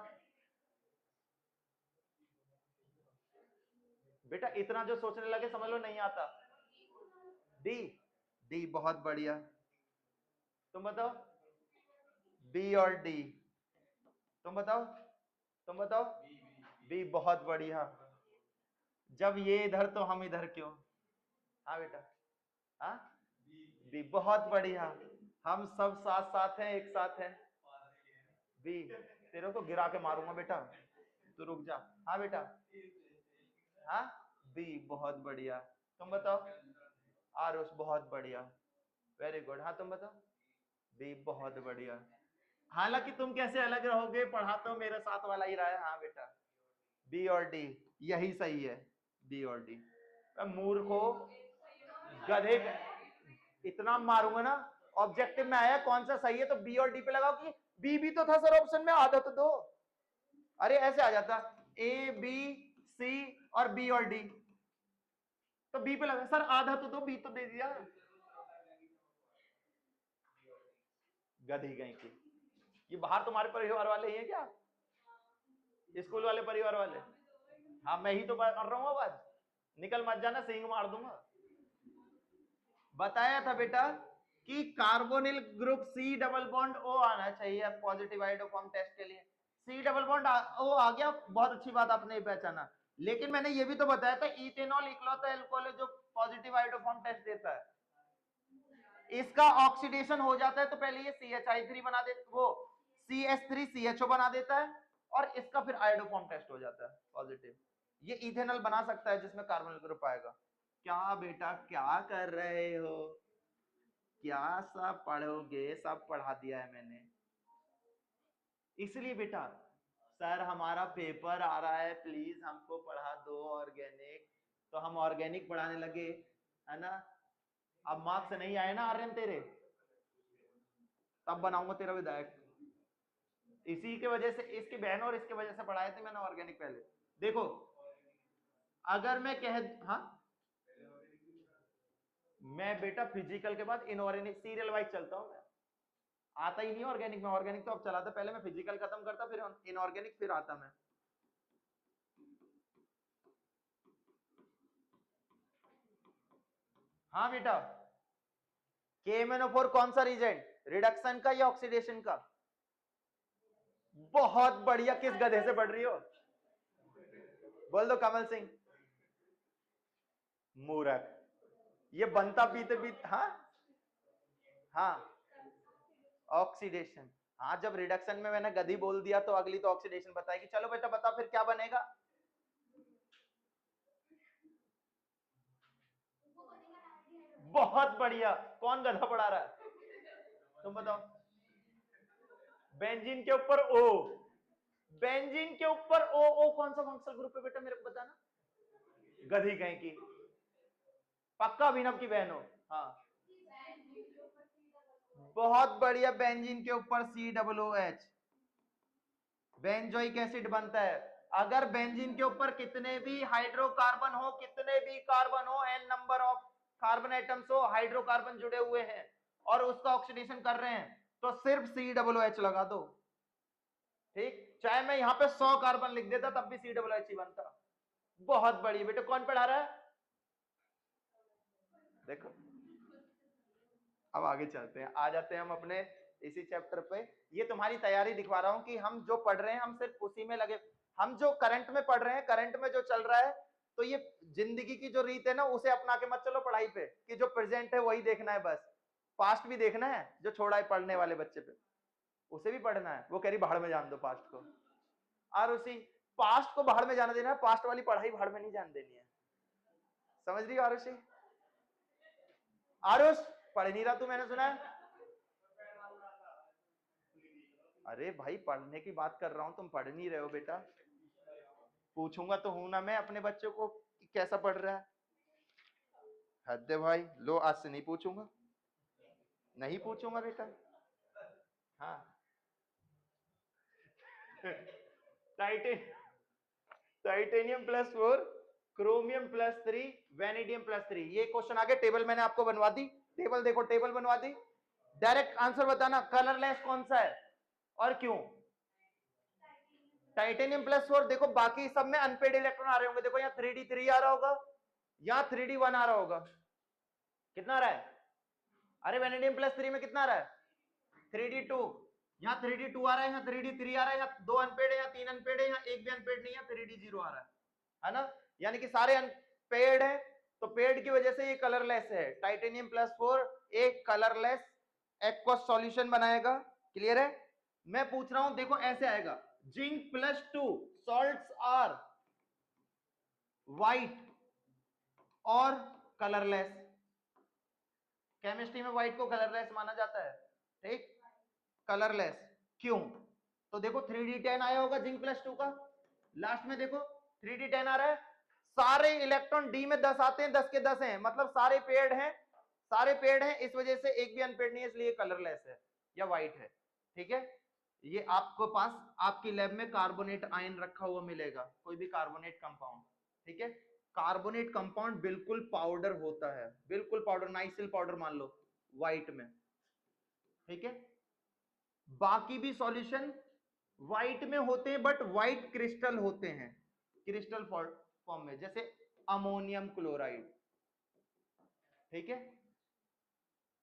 बेटा इतना जो सोचने लगे समझ लो नहीं आता। डी, डी बहुत बढ़िया। तुम बताओ। बी और डी, तुम बताओ। तुम बताओ। बी बहुत बढ़िया। जब ये इधर तो हम इधर क्यों? हाँ बेटा। हाँ, बी बहुत बढ़िया। हम सब साथ साथ हैं, एक साथ हैं। बी, तेरे को गिरा के मारूंगा बेटा, तू रुक जा। हाँ बेटा। हाँ, बी बहुत बढ़िया। तुम बताओ। आरुष बहुत बढ़िया, वेरी गुड। हाँ तुम बताओ। बी बहुत बढ़िया। हालांकि तुम कैसे अलग रहोगे, पढ़ा तो मेरे साथ वाला ही रहा है। हाँ बेटा, बी और डी यही सही है, बी और डी। मूर्खो, गधे, इतना मारूंगा ना। ऑब्जेक्टिव में आया कौन सा सही है तो बी और डी पे लगाओ कि बी भी तो था सर ऑप्शन में, आधा तो दो। अरे ऐसे आ जाता, ए बी सी और बी और डी, तो बी पे लगा सर, आधा तो दो, बी तो दे दिया। गधी कहीं की। ये बाहर तुम्हारे परिवार वाले ही हैं क्या? स्कूल वाले परिवार वाले? हाँ मैं ही तो कर रहा हूँ आवाज, निकल मत जाना, सींग मार दूंगा। बताया था बेटा कि carbonyl group C double bond O आना चाहिए पॉजिटिव आयोडोफॉर्म टेस्ट के लिए। C डबल बॉन्ड O आ गया, बहुत अच्छी बात आपने ये पहचाना। लेकिन मैंने ये भी तो बताया था इथेनॉल इकलौता अल्कोहल है जो पॉजिटिव आयोडोफॉर्म टेस्ट देता है। इसका ऑक्सीडेशन हो जाता है तो पहले ये CHI3 बना दे, वो CH3CHO बना देता है, और इसका फिर आयोडोफॉर्म टेस्ट हो जाता है पॉजिटिव। ये इथेनॉल बना सकता है जिसमें कार्बोनिल ग्रुप आएगा। क्या बेटा क्या कर रहे हो? क्या सब पढ़ोगे? सब पढ़ा दिया है मैंने। इसलिए बेटा, सर हमारा पेपर आ रहा है, प्लीज हमको पढ़ा दो ऑर्गेनिक, तो हम ऑर्गेनिक पढ़ाने लगे, है ना। अब मार्क्स नहीं आए ना आर्यन तेरे, तब बनाऊंगा तेरा विधायक। इसी के वजह से, इसकी बहन और इसके वजह से पढ़ाए थे मैंने ऑर्गेनिक पहले। देखो अगर मैं कह, हाँ मैं बेटा फिजिकल के बाद इनऑर्गेनिक सीरियल वाइज चलता हूं मैं, आता ही नहीं ऑर्गेनिक में। ऑर्गेनिक तो अब चलाता, पहले मैं फिजिकल खत्म करता फिर इनऑर्गेनिक फिर आता मैं। हाँ बेटा, KMnO4 कौन सा रीजेंट, रिडक्शन का या ऑक्सीडेशन का? बहुत बढ़िया, किस गधे से पढ़ रही हो? बोल दो कमल सिंह। मूर्ख, ये बनता पीते पीते। हाँ हाँ, ऑक्सीडेशन। हाँ, जब रिडक्शन में मैंने गधी बोल दिया तो अगली तो ऑक्सीडेशन बताएगी। चलो बेटा बता फिर क्या बनेगा? बहुत बढ़िया, कौन गधा पढ़ा रहा है? तुम बताओ। बेंजीन के ऊपर O, बेंजीन के ऊपर O कौन सा फंक्शनल ग्रुप है बेटा, मेरे को बताना। गधी कहीं की, पक्का अभिनव की बहन हो? हाँ, बहुत बढ़िया, बेंजीन के ऊपर COOH, बेंजोइक एसिड बनता है। अगर बेंजीन के ऊपर कितने भी हाइड्रोकार्बन हो, कितने भी कार्बन हो, n number of carbon atoms हो, हाइड्रोकार्बन जुड़े हुए हैं और उसका ऑक्सीडेशन कर रहे हैं, तो सिर्फ COOH लगा दो। ठीक, चाहे मैं यहां पे 100 कार्बन लिख देता तब भी COOH ही बनता। बहुत बढ़िया बेटे, कौन पढ़ा रहा है? देखो, अब आगे चलते हैं, आ जाते हैं हम अपने इसी चैप्टर पे। ये तुम्हारी तैयारी दिखवा रहा हूं कि हम जो पढ़ रहे हैं हम सिर्फ उसी में लगे। हम जो करंट में पढ़ रहे हैं, करंट में जो चल रहा है, तो ये जिंदगी की जो रीत है ना, उसे अपना के मत चलो पढ़ाई पे कि जो प्रेजेंट है वही देखना है बस। पास्ट भी देखना है, जो छोड़ा है पढ़ने वाले बच्चे पे, उसे भी पढ़ना है। वो कह रही भाड़ में जान दो पास्ट को, और उसी पास्ट को भाड़ में जाने देना है, पास्ट वाली पढ़ाई भाड़ में नहीं जान देनी है। समझ रही हो आरुषि? आरुष पढ़ नहीं रहा तू, मैंने सुना है। अरे भाई, पढ़ने की बात कर रहा हूं, तुम पढ़ नहीं रहे हो बेटा। पूछूंगा तो हूं ना मैं अपने बच्चों को कि कैसा पढ़ रहा है। हद है भाई, लो आज से नहीं पूछूंगा, नहीं पूछूंगा बेटा। हाँ टाइटेनियम +4, क्रोमियम +3, वेनेडियम +3। ये क्वेश्चन आगे, टेबल मैंने आपको बनवा दी। टेबल देखो, टेबल बनवा दी। डायरेक्ट आंसर बताना, कलरलेस कौन सा है और क्यों? टाइटेनियम +4। देखो बाकी सब में अनपेड इलेक्ट्रॉन आ रहे होंगे। देखो यहाँ 3d3 आ रहा होगा, यहाँ 3d1 आ रहा होगा। कितना आ रहा है? अरे वेनेडियम +3 में कितना आ रहा है? 3d2। यहाँ 3d2 आ रहा है, यहाँ 3d3 आ रहा है, यहाँ 2 अनपेड है, यहाँ 3 अनपेड है, यहाँ एक भी अनपेड नहीं है, 3d0 आ रहा है ना? यानी कि सारे अनपेड है, तो पेड की वजह से ये कलरलेस है। टाइटेनियम +4 एक कलरलेस एक्वस सॉल्यूशन बनाएगा। क्लियर है? मैं पूछ रहा हूं, देखो ऐसे आएगा, जिंक +2 salts आर व्हाइट और कलरलेस। केमिस्ट्री में व्हाइट को कलरलेस माना जाता है। ठीक, कलरलेस क्यों? तो देखो 3d10 आया होगा जिंक +2 का, लास्ट में देखो 3d10 आ रहा है। सारे इलेक्ट्रॉन डी में 10 आते हैं, 10 के 10 हैं, मतलब सारे पेड हैं, सारे पेड हैं, इस वजह से एक भी अनपेड नहीं है, इसलिए कलरलेस है या व्हाइट है। ठीक है, ये आपको पास आपकी लैब में कार्बोनेट आयन रखा हुआ मिलेगा, कोई भी कार्बोनेट कंपाउंड। ठीक है, कार्बोनेट कंपाउंड बिल्कुल पाउडर होता है, बिल्कुल पाउडर, नाइसिल पाउडर मान लो व्हाइट में। ठीक है, बाकी भी सॉल्यूशन व्हाइट में होते हैं, बट व्हाइट क्रिस्टल होते हैं, क्रिस्टल फॉर्म में, जैसे अमोनियम क्लोराइड। ठीक है,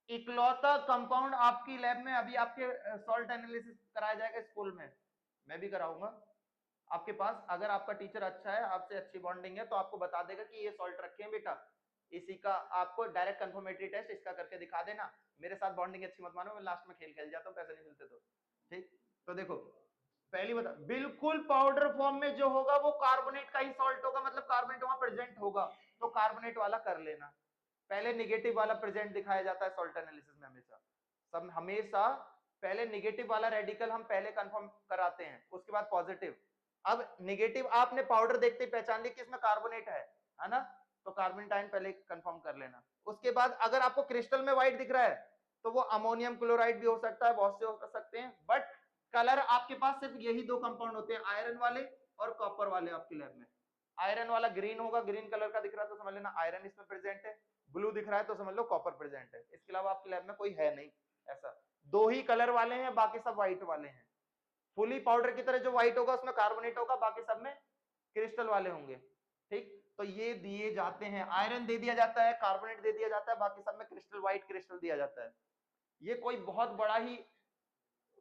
इकलौता कंपाउंड आपकी लैब में अभी आपके सॉल्ट एनालिसिस कराया जाएगा स्कूल में, मैं भी कराऊंगा आपके पास। अगर आपका टीचर अच्छा है, आपसे अच्छी बॉन्डिंग है, तो आपको बता देगा कि ये सॉल्ट रखे हैं बेटा, इसी का आपको डायरेक्ट कंफर्मेटरी टेस्ट इसका करके दिखा देना। मेरे साथ बॉन्डिंग अच्छी मत मानो, मैं लास्ट में खेल खेल जाता हूँ, पैसे नहीं मिलते तो। ठीक, तो देखो पहली बता, बिल्कुल पाउडर फॉर्म में जो होगा वो कार्बोनेट का ही सॉल्ट होगा, मतलब कार्बोनेट वहां प्रेजेंट होगा, तो कार्बोनेट वाला कर लेना। पहले निगेटिव वाला प्रेजेंट दिखाया जाता है सॉल्ट एनालिसिस में हमेशा, सब हमेशा पहले निगेटिव वाला रेडिकल हम पहले कंफर्म कराते हैं, उसके बाद पॉजिटिव। अब निगेटिव आपने पाउडर देखते ही पहचान ली कि इसमें कार्बोनेट है ना, तो कार्बोनेट आयन पहले कंफर्म कर लेना। उसके बाद अगर आपको क्रिस्टल में व्हाइट दिख रहा है तो वो अमोनियम क्लोराइड भी हो सकता है, बहुत से हो सकते हैं, बट कलर आपके पास सिर्फ यही दो कंपाउंड होते हैं, आयरन वाले और कॉपर वाले आपकी लैब में। आयरन वाला ग्रीन होगा, ग्रीन कलर का दिख रहा है तो समझ लेना आयरन इसमें प्रेजेंट है, ब्लू दिख रहा है तो समझ लो कॉपर प्रेजेंट है। इसके अलावा आपकी लैब में कोई है नहीं ऐसा, दो ही कलर वाले हैं, बाकी सब व्हाइट वाले हैं। फुली पाउडर की तरह जो व्हाइट होगा उसमें कार्बोनेट होगा, बाकी सब में क्रिस्टल वाले होंगे। ठीक, तो ये दिए जाते हैं, आयरन दे दिया जाता है, कार्बोनेट दे दिया जाता है, बाकी सब में क्रिस्टल, व्हाइट क्रिस्टल दिया जाता है। ये कोई बहुत बड़ा ही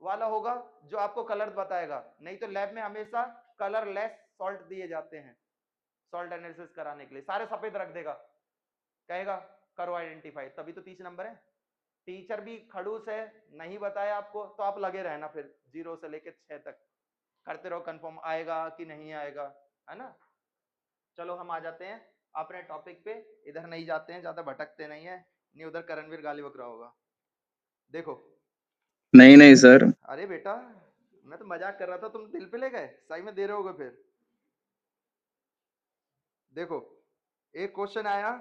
वाला होगा जो आपको कलर बताएगा, नहीं तो लैब में हमेशा कलरलेस सॉल्ट दिए जाते हैं सॉल्ट एनालिसिस कराने के लिए, सारे सफेद रख देगा, कहेगा करो आइडेंटिफाई, तभी तो 30 नंबर है। टीचर भी खड़ूस है, नहीं बताया आपको तो आप लगे रहना फिर 0 से लेके 6 तक करते रहो, कंफर्म आएगा कि नहीं आएगा, है ना। चलो हम आ जाते हैं अपने टॉपिक पे, इधर नहीं जाते हैं, ज्यादा भटकते नहीं है, नहीं उधर करणवीर गाली बक रहा होगा। देखो नहीं नहीं सर। अरे बेटा मैं तो मजाक कर रहा था, तुम दिल पे ले गए, सही में दे रहे होगे फिर। देखो एक क्वेश्चन आया,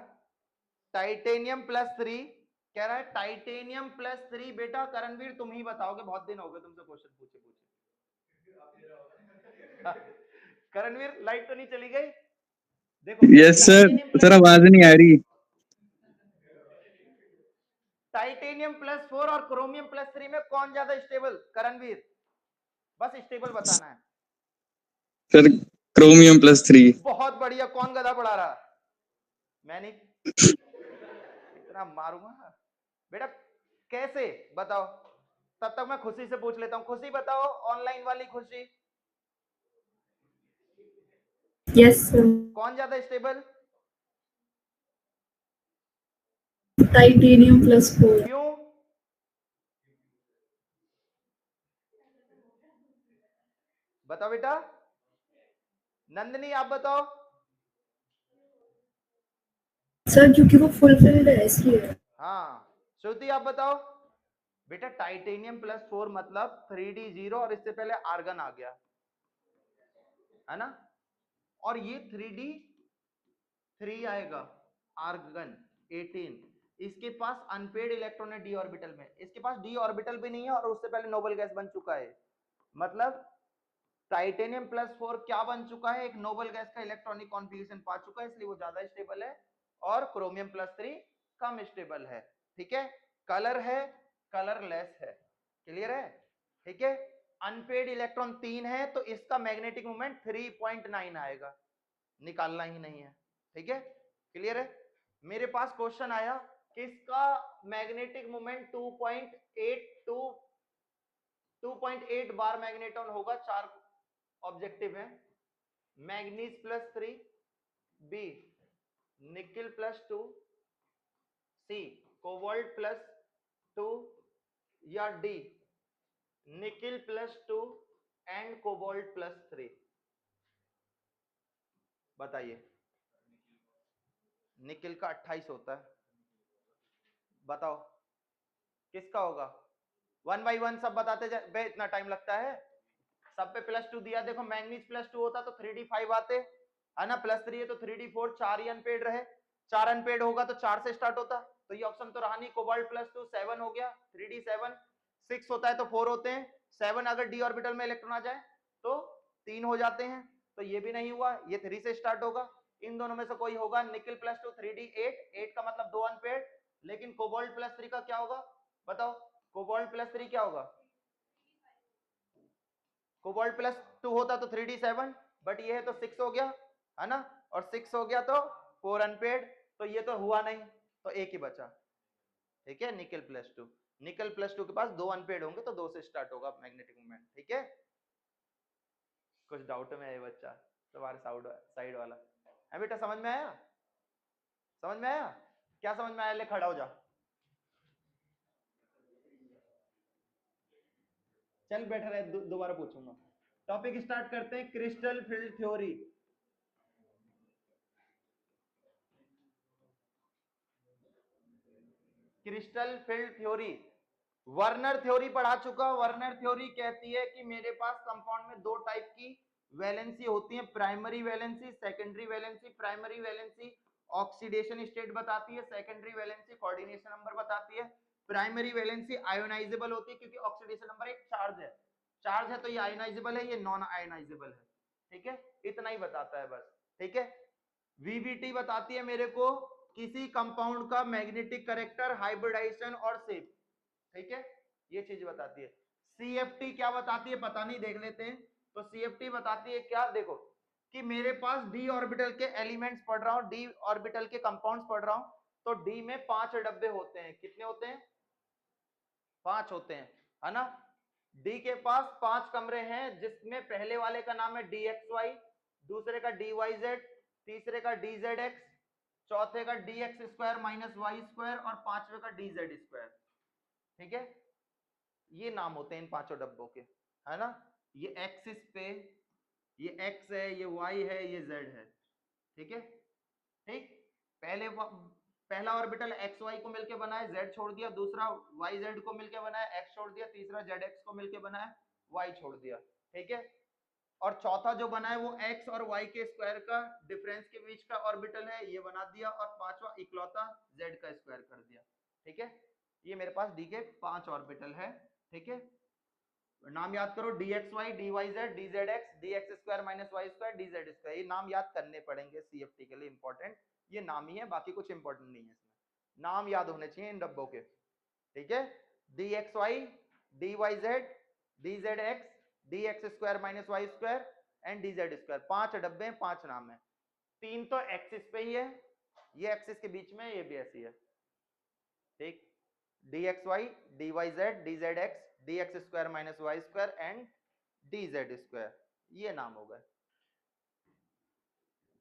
टाइटेनियम +3 कह रहा है, टाइटेनियम +3 बेटा करणवीर तुम ही बताओगे, बहुत दिन हो गए तुमसे क्वेश्चन पूछे पूछे। करणवीर लाइट तो नहीं चली गई? देखो यस सर, सर आवाज नहीं आ रही। टाइटेनियम +4 और क्रोमियम +3 में कौन ज्यादा स्टेबल? करणवीर बस स्टेबल बताना है। Sir chromium +3। बहुत बढ़िया, कौन गधा पढ़ा रहा? मैं नहीं, इतना मारूंगा बेटा। कैसे बताओ, तब तक मैं खुशी से पूछ लेता हूँ। खुशी बताओ, ऑनलाइन वाली खुशी। Yes sir. कौन ज्यादा स्टेबल? टाइटेनियम +4। क्यों? बताओ बेटा। नंदिनी आप बताओ। सर क्योंकि वो फुलफिल्ड है इसलिए। हाँ श्रुति आप बताओ। बेटा टाइटेनियम +4 मतलब 3d0 और इससे पहले आर्गन आ गया है ना, और ये 3d3 आएगा, आर्गन 18, इसके पास अनपेड इलेक्ट्रॉन है डी ऑर्बिटल में, इसके पास डी ऑर्बिटल भी नहीं है और उससे पहले नोबल गैस बन चुका है। मतलब टाइटेनियम +4 क्या बन चुका है? एक नोबल गैस का इलेक्ट्रॉनिक कॉन्फ़िगरेशन पा चुका है, इसलिए वो ज्यादा स्टेबल है, और क्रोमियम +3 कम स्टेबल है। ठीक है, कलर है, कलरलेस है, क्लियर है? ठीक है, अनपेड इलेक्ट्रॉन 3 है तो इसका मैग्नेटिक मोमेंट 3.9 आएगा, निकालना ही नहीं है। ठीक है, क्लियर है? मेरे पास क्वेश्चन आया कि इसका मैग्नेटिक मोमेंट 2.8 बार मैग्नेटॉन होगा, 4 ऑब्जेक्टिव है। मैग्नीज +3, बी निकिल +2, सी कोबाल्ट +2, या डी निकिल +2 एंड कोबाल्ट +3। बताइए। निकिल का 28 होता है, बताओ किसका होगा? 1 बाई 1 सब बताते जाए, इतना टाइम लगता है? सब पे +2 दिया, देखो मैग्नीज +2 होता तो 3d5 आते, है ना, +3 है तो 3d4, 4 ही अनपेड रहे, 4 अनपेड होगा तो 4 से स्टार्ट होता, तो ये ऑप्शन तो रहा नहीं। कोबाल्ट +2 7 हो गया, 3d7, 6 होता है तो 4 होते हैं, 7 अगर डी ऑर्बिटल में इलेक्ट्रॉन आ जाए तो 3 हो जाते हैं, तो ये भी नहीं हुआ, ये 3 से स्टार्ट होगा, इन दोनों में से कोई होगा। निकिल +2 3d8, 8 का मतलब 2 अनपेड, लेकिन कोबाल्ट +3 का क्या होगा बताओ? कोबाल्ट +3 क्या होगा? कोबाल्ट +2 होता तो 3d7, बट ये है तो 6 हो गया, है ना, और 6 हो गया तो 4 अनपेड, तो ये तो हुआ नहीं, तो एक ही बचा। ठीक है, निकल +2, निकल +2 के पास 2 अनपेड होंगे तो 2 से स्टार्ट होगा मैग्नेटिक मोमेंट। ठीक है, कुछ डाउट में है बच्चा तुम्हारे साइड वाला है? बेटा समझ में आया? समझ में आया? क्या समझ में आया? ले खड़ा हो जा, चल बैठा रहे, दोबारा पूछूंगा। टॉपिक स्टार्ट करते हैं, crystal field theory. Crystal field theory, Werner theory पढ़ा चुका। वर्नर थ्योरी कहती है कि मेरे पास कंपाउंड में 2 टाइप की वैलेंसी होती है, primary valency, secondary valency. Primary valency oxidation state बताती है, सेकेंडरी वैलेंसी कोऑर्डिनेशन नंबर बताती है। प्राइमरी वैलेंसी आयोनाइजेबल होती है क्योंकि ऑक्सीडेशन नंबर एक चार्ज है, चार्ज है तो ये आयोनाइजेबल है, ये नॉन आयोनाइजेबल है। ठीक है, इतना ही बताता है बस। ठीक है, वीबीटी बताती है मेरे को किसी कंपाउंड का मैग्नेटिक करेक्टर, हाइब्रिडाइजेशन और शेप। ठीक है, ये चीज बताती है। सीएफटी क्या बताती है पता नहीं, देख लेते हैं। तो सीएफटी बताती है क्या, देखो कि मेरे पास डी ऑर्बिटल के एलिमेंट्स पढ़ रहा हूं, डी ऑर्बिटल के कंपाउंड्स पढ़ रहा हूं, तो डी में 5 डब्बे होते हैं। कितने होते हैं? 5 होते हैं, है ना। डी के पास 5 कमरे हैं, जिसमें पहले वाले का नाम है डी एक्स वाई, दूसरे का डी वाई जेड, तीसरे का डी जेड एक्स, चौथे का D x square minus Y square और पांचवे का डी जेड स्क्वायर। ठीक है, ये नाम होते हैं इन 5 डब्बों के, है ना। ये एक्सिस पे ये x है, ये y है, ये z है। ठीक है, ठीक। पहला ऑर्बिटल एक्स वाई को मिलकर बना है, z छोड़ दिया, दूसरा वाई जेड को मिलकर बना है, x छोड़ दिया, तीसरा जेड एक्स को मिलकर बना है, y छोड़ दिया। ठीक है, और चौथा जो बना है वो x और y के स्क्वायर का डिफरेंस के बीच का ऑर्बिटल है, ये बना दिया, और पांचवा इकलौता z का स्क्वायर कर दिया। ठीक है, ये मेरे पास d के 5 ऑर्बिटल है। ठीक है, नाम याद करो, D x Y, D Y Z, D Z X, D x square minus Y square, D Z square. ये नाम याद करने पड़ेंगे सीएफटी के लिए, इंपॉर्टेंट ये नाम ही है, बाकी कुछ इंपॉर्टेंट नहीं है इसमें, नाम याद होने चाहिए इन डब्बों के। ठीक है, D x Y, D Y Z, D Z X, D x square minus Y square and D Z square. 5 डब्बे हैं, 5 नाम है। 3 तो एक्सिस पे ही है, ये एक्सिस के बीच में, ये भी ऐसी है। ठीक, D x Y, D Y Z, D Z X, D x square minus Y square and D Z square, ये नाम हो गए।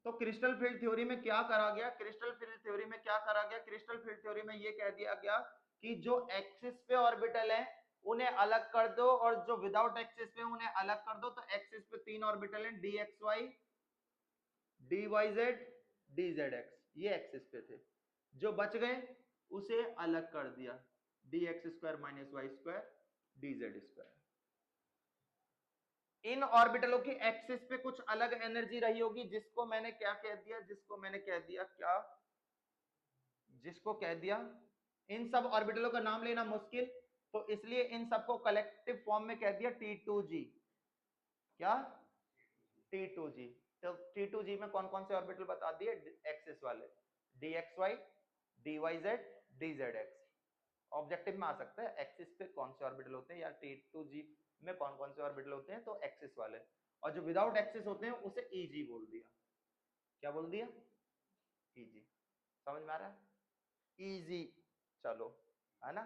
तो क्रिस्टल फील्ड थ्योरी में क्या करा गया? क्रिस्टल फील्ड थ्योरी में क्या करा गया? क्रिस्टल फील्ड थ्योरी में ये कह दिया गया कि जो एक्सिस पे ऑर्बिटल है उन्हें अलग कर दो, और जो विदाउट एक्सिस पे उन्हें अलग कर दो। तो एक्सिस पे 3 ऑर्बिटल हैं, d x Y, D Y Z, D Z x, ये एक्सिस पे थे। जो बच गए उसे अलग कर दिया, d x square minus Y square, D Z square. इन ऑर्बिटलों की एक्सिस पे कुछ अलग एनर्जी रही होगी, जिसको मैंने क्या कह दिया? जिसको कह दिया इन सब ऑर्बिटलों का नाम लेना मुश्किल, तो इसलिए इन सबको कलेक्टिव फॉर्म में कह दिया T2G। क्या? T2G। तो T2G में कौन कौन से ऑर्बिटल बता दिए? एक्सिस वाले, DXY, DYZ, DZX। ऑब्जेक्टिव में आ सकता है एक्सिस पे कौन से ऑर्बिटल होते हैं, या T2G में कौन कौन से ऑर्बिटल होते हैं, तो एक्सिस वाले। और जो विदाउट एक्सिस होते हैं उसे EG बोल दिया। क्या बोल दिया? EG। समझ में आ रहा है? EG। चलो, है ना।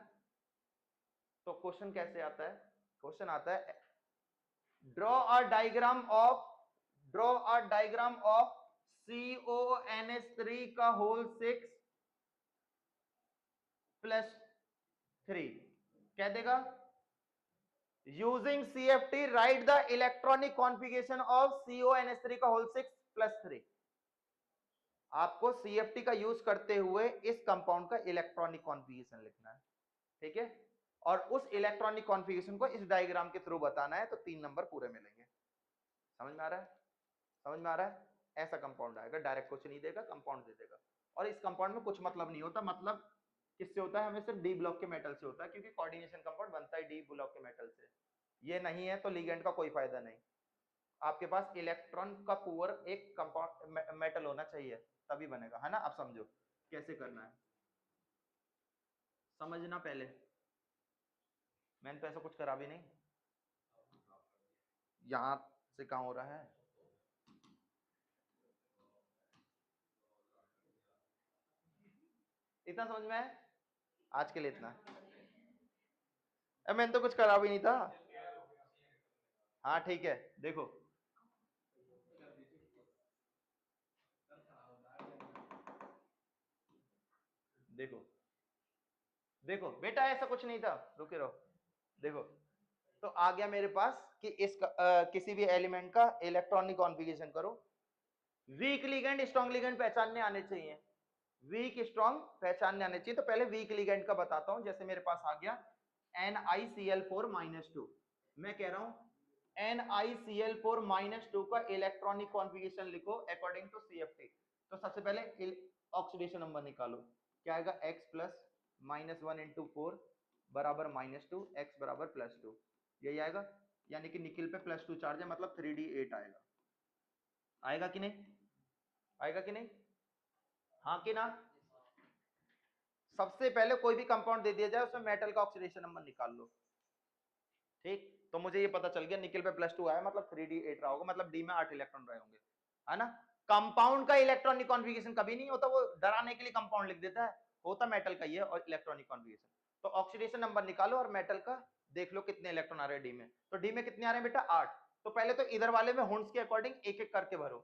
तो क्वेश्चन कैसे आता है? क्वेश्चन आता है, draw a diagram of CONH3 का होल 6 प्लस 3। कह देगा using CFT right the electronic configuration of CONH3 का होल 6 प्लस 3। आपको CFT का यूज करते हुए इस कंपाउंड का इलेक्ट्रॉनिक कॉन्फ़िगरेशन लिखना है। ठीक है, और उस इलेक्ट्रॉनिक कॉन्फ़िगरेशन को इस डायग्राम के थ्रू बताना है, तो 3 नंबर पूरे मिलेंगे। समझ में आ रहा है? समझ में आ रहा है? ऐसा कंपाउंड आएगा, डायरेक्ट कुछ नहीं देगा, कंपाउंड दे देगा। और इस कंपाउंड में कुछ मतलब नहीं होता, मतलब किससे होता है? हमें सिर्फ डी ब्लॉक के मेटल से होता है, क्योंकि कोऑर्डिनेशन कंपाउंड बनता है डी ब्लॉक के मेटल से। ये नहीं है तो लिगेंड का कोई फायदा नहीं। आपके पास इलेक्ट्रॉन का पुअर एक कंपाउंड मेटल होना चाहिए, तभी बनेगा, है ना। अब समझो कैसे करना है, समझना पहले। मैंने तो ऐसा कुछ करा भी नहीं, यहां से कहां हो रहा है। इतना समझ में है? आज के लिए इतना। मैंने तो कुछ करा भी नहीं था। हाँ ठीक है, देखो देखो देखो बेटा, ऐसा कुछ नहीं था, रुके रहो। देखो, तो आ गया मेरे पास कि किसी भी एलिमेंट का इलेक्ट्रॉनिक कॉन्फ़िगरेशन करो। वीक लिगेंड, स्ट्रॉन्ग लिगेंड पहचानने आने चाहिए। वीक स्ट्रॉन्ग पहचानने आने चाहिए। तो पहले वीक लिगेंड का बताता हूं। जैसे मेरे पास आ गया NiCl4-2। मैं कह रहा हूं NiCl4-2 का इलेक्ट्रॉनिक कॉन्फ़िगरेशन लिखो अकॉर्डिंग टू CFT। तो सबसे पहले ऑक्सीडेशन नंबर निकालो। क्या आएगा? x प्लस -1 × 4 बराबर -2, x बराबर +2। यही आएगा, यानी कि निकिल पे +2 चार्ज है, मतलब 3D8 आएगा। आएगा कि नहीं? आएगा कि नहीं? हाँ कि ना? सबसे पहले कोई भी कंपाउंड दे दिया जाए उसमें मेटल का ऑक्सीडेशन नंबर निकाल लो। ठीक, तो मुझे ये पता चल गया निकिल पे +2 आया, मतलब 3D8 रहा होगा, मतलब डी में 8 इलेक्ट्रॉन रहे होंगे। है ना। कंपाउंड का इलेक्ट्रॉनिक कॉन्फ़िगरेशन कभी नहीं होता, वो डराने के लिए कंपाउंड लिख देता है, होता मेटल का ही है और इलेक्ट्रॉनिक कॉन्फ़िगरेशन। तो ऑक्सीडेशन नंबर निकालो और मेटल का देख लो कितने इलेक्ट्रॉन आ रहे हैं डी में। तो डी में कितने आ रहे हैं बेटा 8। तो पहले तो इधर वाले में हुंड्स के अकॉर्डिंग एक एक करके भरो,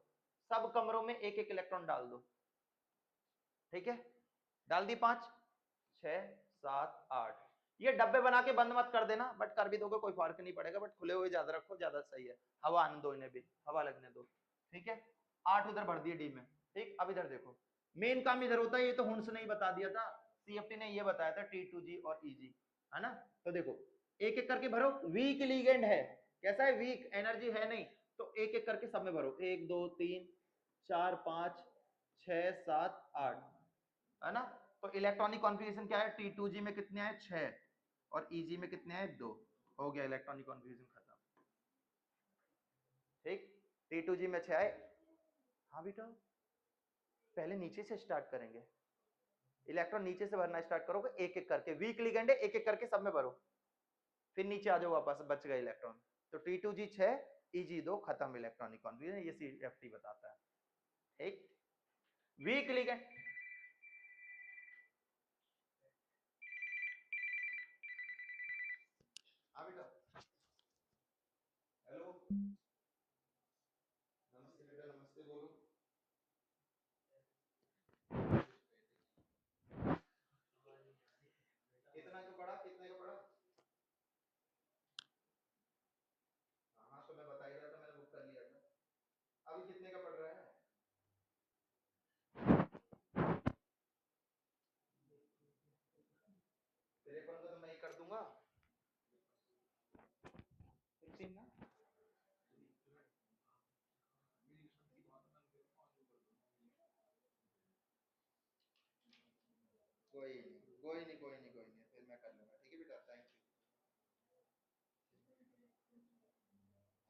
सब कमरों में एक एक इलेक्ट्रॉन डाल दो, ठीक है। डाल दी 5 6 7 8। ये डब्बे बना के बंद मत कर देना, बट कर भी दोगे कोई फर्क नहीं पड़ेगा, बट खुले हुए ज्यादा रखो, ज्यादा सही है, हवा आने दो इन्हें भी, हवा लगने दो, ठीक है। 8 उधर भर दिए डी में, ठीक। अब इधर देखो मेन काम इधर होता है, ये तो हुंड्स ने ही बता दिया था, सीएफटी ने ये बताया था T2G और EG, है ना। तो देखो एक एक करके भरो, वीक लिगेंड है, कैसा है वीक, एनर्जी है नहीं, तो एक एक करके सब में भरो, 1 2 3 4 5 6 7 8, है ना। तो इलेक्ट्रॉनिक कॉन्फ़िगरेशन क्या है, T2G में कितने आए 6 और EG में कितने आए 2, हो गया इलेक्ट्रॉनिक कॉन्फ़िगरेशन खत्म, ठीक। T2G में 6 आए। हाँ बेटा पहले नीचे से स्टार्ट करेंगे, इलेक्ट्रॉन नीचे से भरना स्टार्ट करोगे एक एक करके, वीक लिगेंड है, एक एक करके सब में भरो, फिर नीचे आ जाओ वापस, बच गए इलेक्ट्रॉन। तो T2G 6 EG 2, खत्म इलेक्ट्रॉनिक कॉन्फ़िगरेशन, ये CFT बताता है, ठीक। वीक लिगेंड, हाँ बेटा हेलो, नमस्ते बेटा, नमस्ते बोलो। कितना का पड़ा, कितने का पड़ा? हाँ तो मैं बता ही रहा था, मैंने बुक कर लिया था। अभी कितने का पड़ रहा है? तेरे पर तो मैं ही कर दूंगा, 16 ना। कोई नहीं कोई नहीं कोई नहीं कोई नहीं, फिर मैं कर लूंगा, ठीक है बेटा, थैंक यू।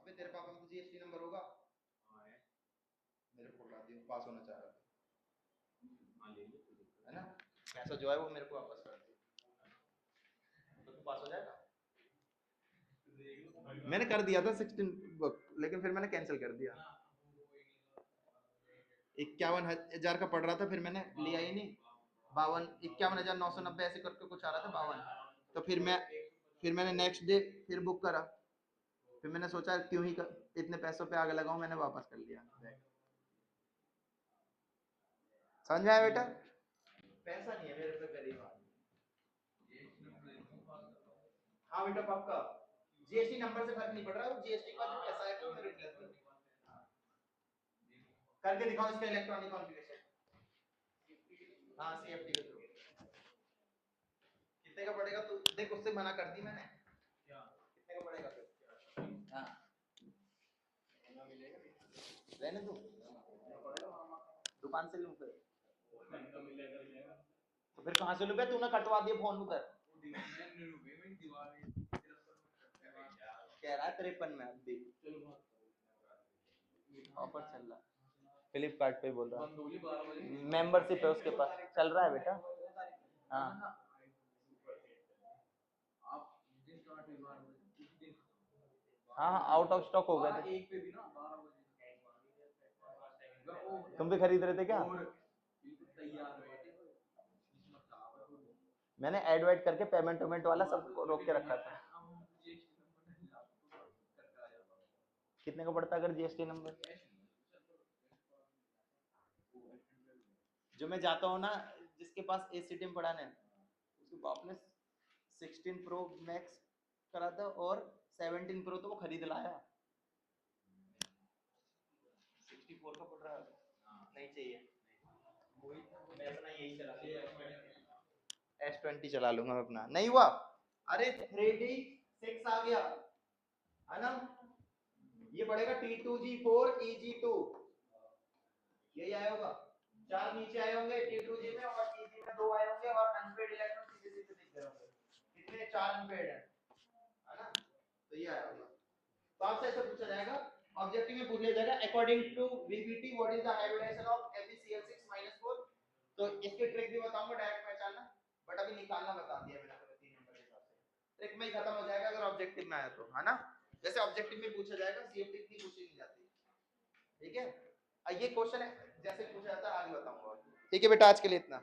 अबे तेरे पापा का GST नंबर होगा? हाँ है, मेरे को पकड़ा दियो, पास होना चाह रहा था, हाँ ले लो, है ना। पैसा जो है वो मेरे को वापस कर दियो, तो तू पास हो जाएगा। मैंने कर दिया था 16 लेकिन फिर मैंने कैंसिल कर दिया, 51,000 का पड़ रहा था, फिर मैंने लिया ही नहीं, 51,990 ऐसे करके कुछ आ रहा था 52। तो फिर मैंने नेक्स्ट डे फिर बुक करा, फिर मैंने सोचा क्यों ही इतने पैसों पे आगे लगाऊं, मैंने वापस कर लिया। समझा बेटा, पैसा नहीं है मेरे पे गरीब आदमी। हाँ बेटा पक्का, GST नंबर से फर्क नहीं पड़ रहा, GST का जो पैसा है वो मेरे पे करके दिखाओ इसका इलेक्ट्रॉनिक कॉन्फ़िगरेशन। हाँ CFT के थ्रू कितने का पड़ेगा, तू देख उससे मना कर दी मैंने, क्या कितने का पड़ेगा फिर? हाँ मिलेगा, रहने दो, दुकान से लूं फिर, तो फिर कहाँ से लूं? तूने कटवा दिया फोन उधर, कह रहा है 53 में अभी ऑफर चल रहा है, फ्लिपकार्ट पे बोल रहा है, मेंबरशिप है उसके पास, चल रहा है बेटा। हाँ हाँ आउट ऑफ स्टॉक हो गए थे, तुम भी खरीद रहे थे क्या? मैंने एड वाइड करके पेमेंट वेमेंट वाला सब रोक के रखा था। कितने का पड़ता अगर GST नंबर? जो मैं जाता हूँ ना जिसके पास ACTM पढ़ाने, उसके बाप ने 16 प्रो मैक्स करा था और 17 प्रो तो वो खरीद लाया, 64 का पड़ रहा है, नहीं चाहिए, मैं अपना यही चला S20 चला लूंगा मैं अपना, नहीं हुआ, अरे 3D6 आ गया है ना, ये पड़ेगा T2G4 EG2, यही आया होगा, 4 नीचे आए होंगे T2G में और EG में 2 आए होंगे और अनपेड इलेक्ट्रॉन सीधे सीधे दिख गए होंगे, कितने 4 अनपेड है ना, तो ये आया होगा। तो आपसे ऐसा पूछा जाएगा, ऑब्जेक्टिव में पूछ लिया जाएगा according to VBT what is the hybridisation of FeCl6-4, तो इसकी ट्रिक भी बताऊंगा डायरेक्ट पहचानना, बट अभी निकालना बता दिया मैंने आपको 3 नंबर के हिसाब से, ट्रिक में ही खत्म हो जाएगा अगर ऑब्जेक्टिव में आया तो, है ना। जैसे ऑब्जेक्टिव में पूछा जाएगा CFT इतनी पूछी नहीं जाती, ठीक है। ये क्वेश्चन है जैसे पूछा जाता है आगे बताऊंगा। ठीक है बेटा, आज के लिए इतना।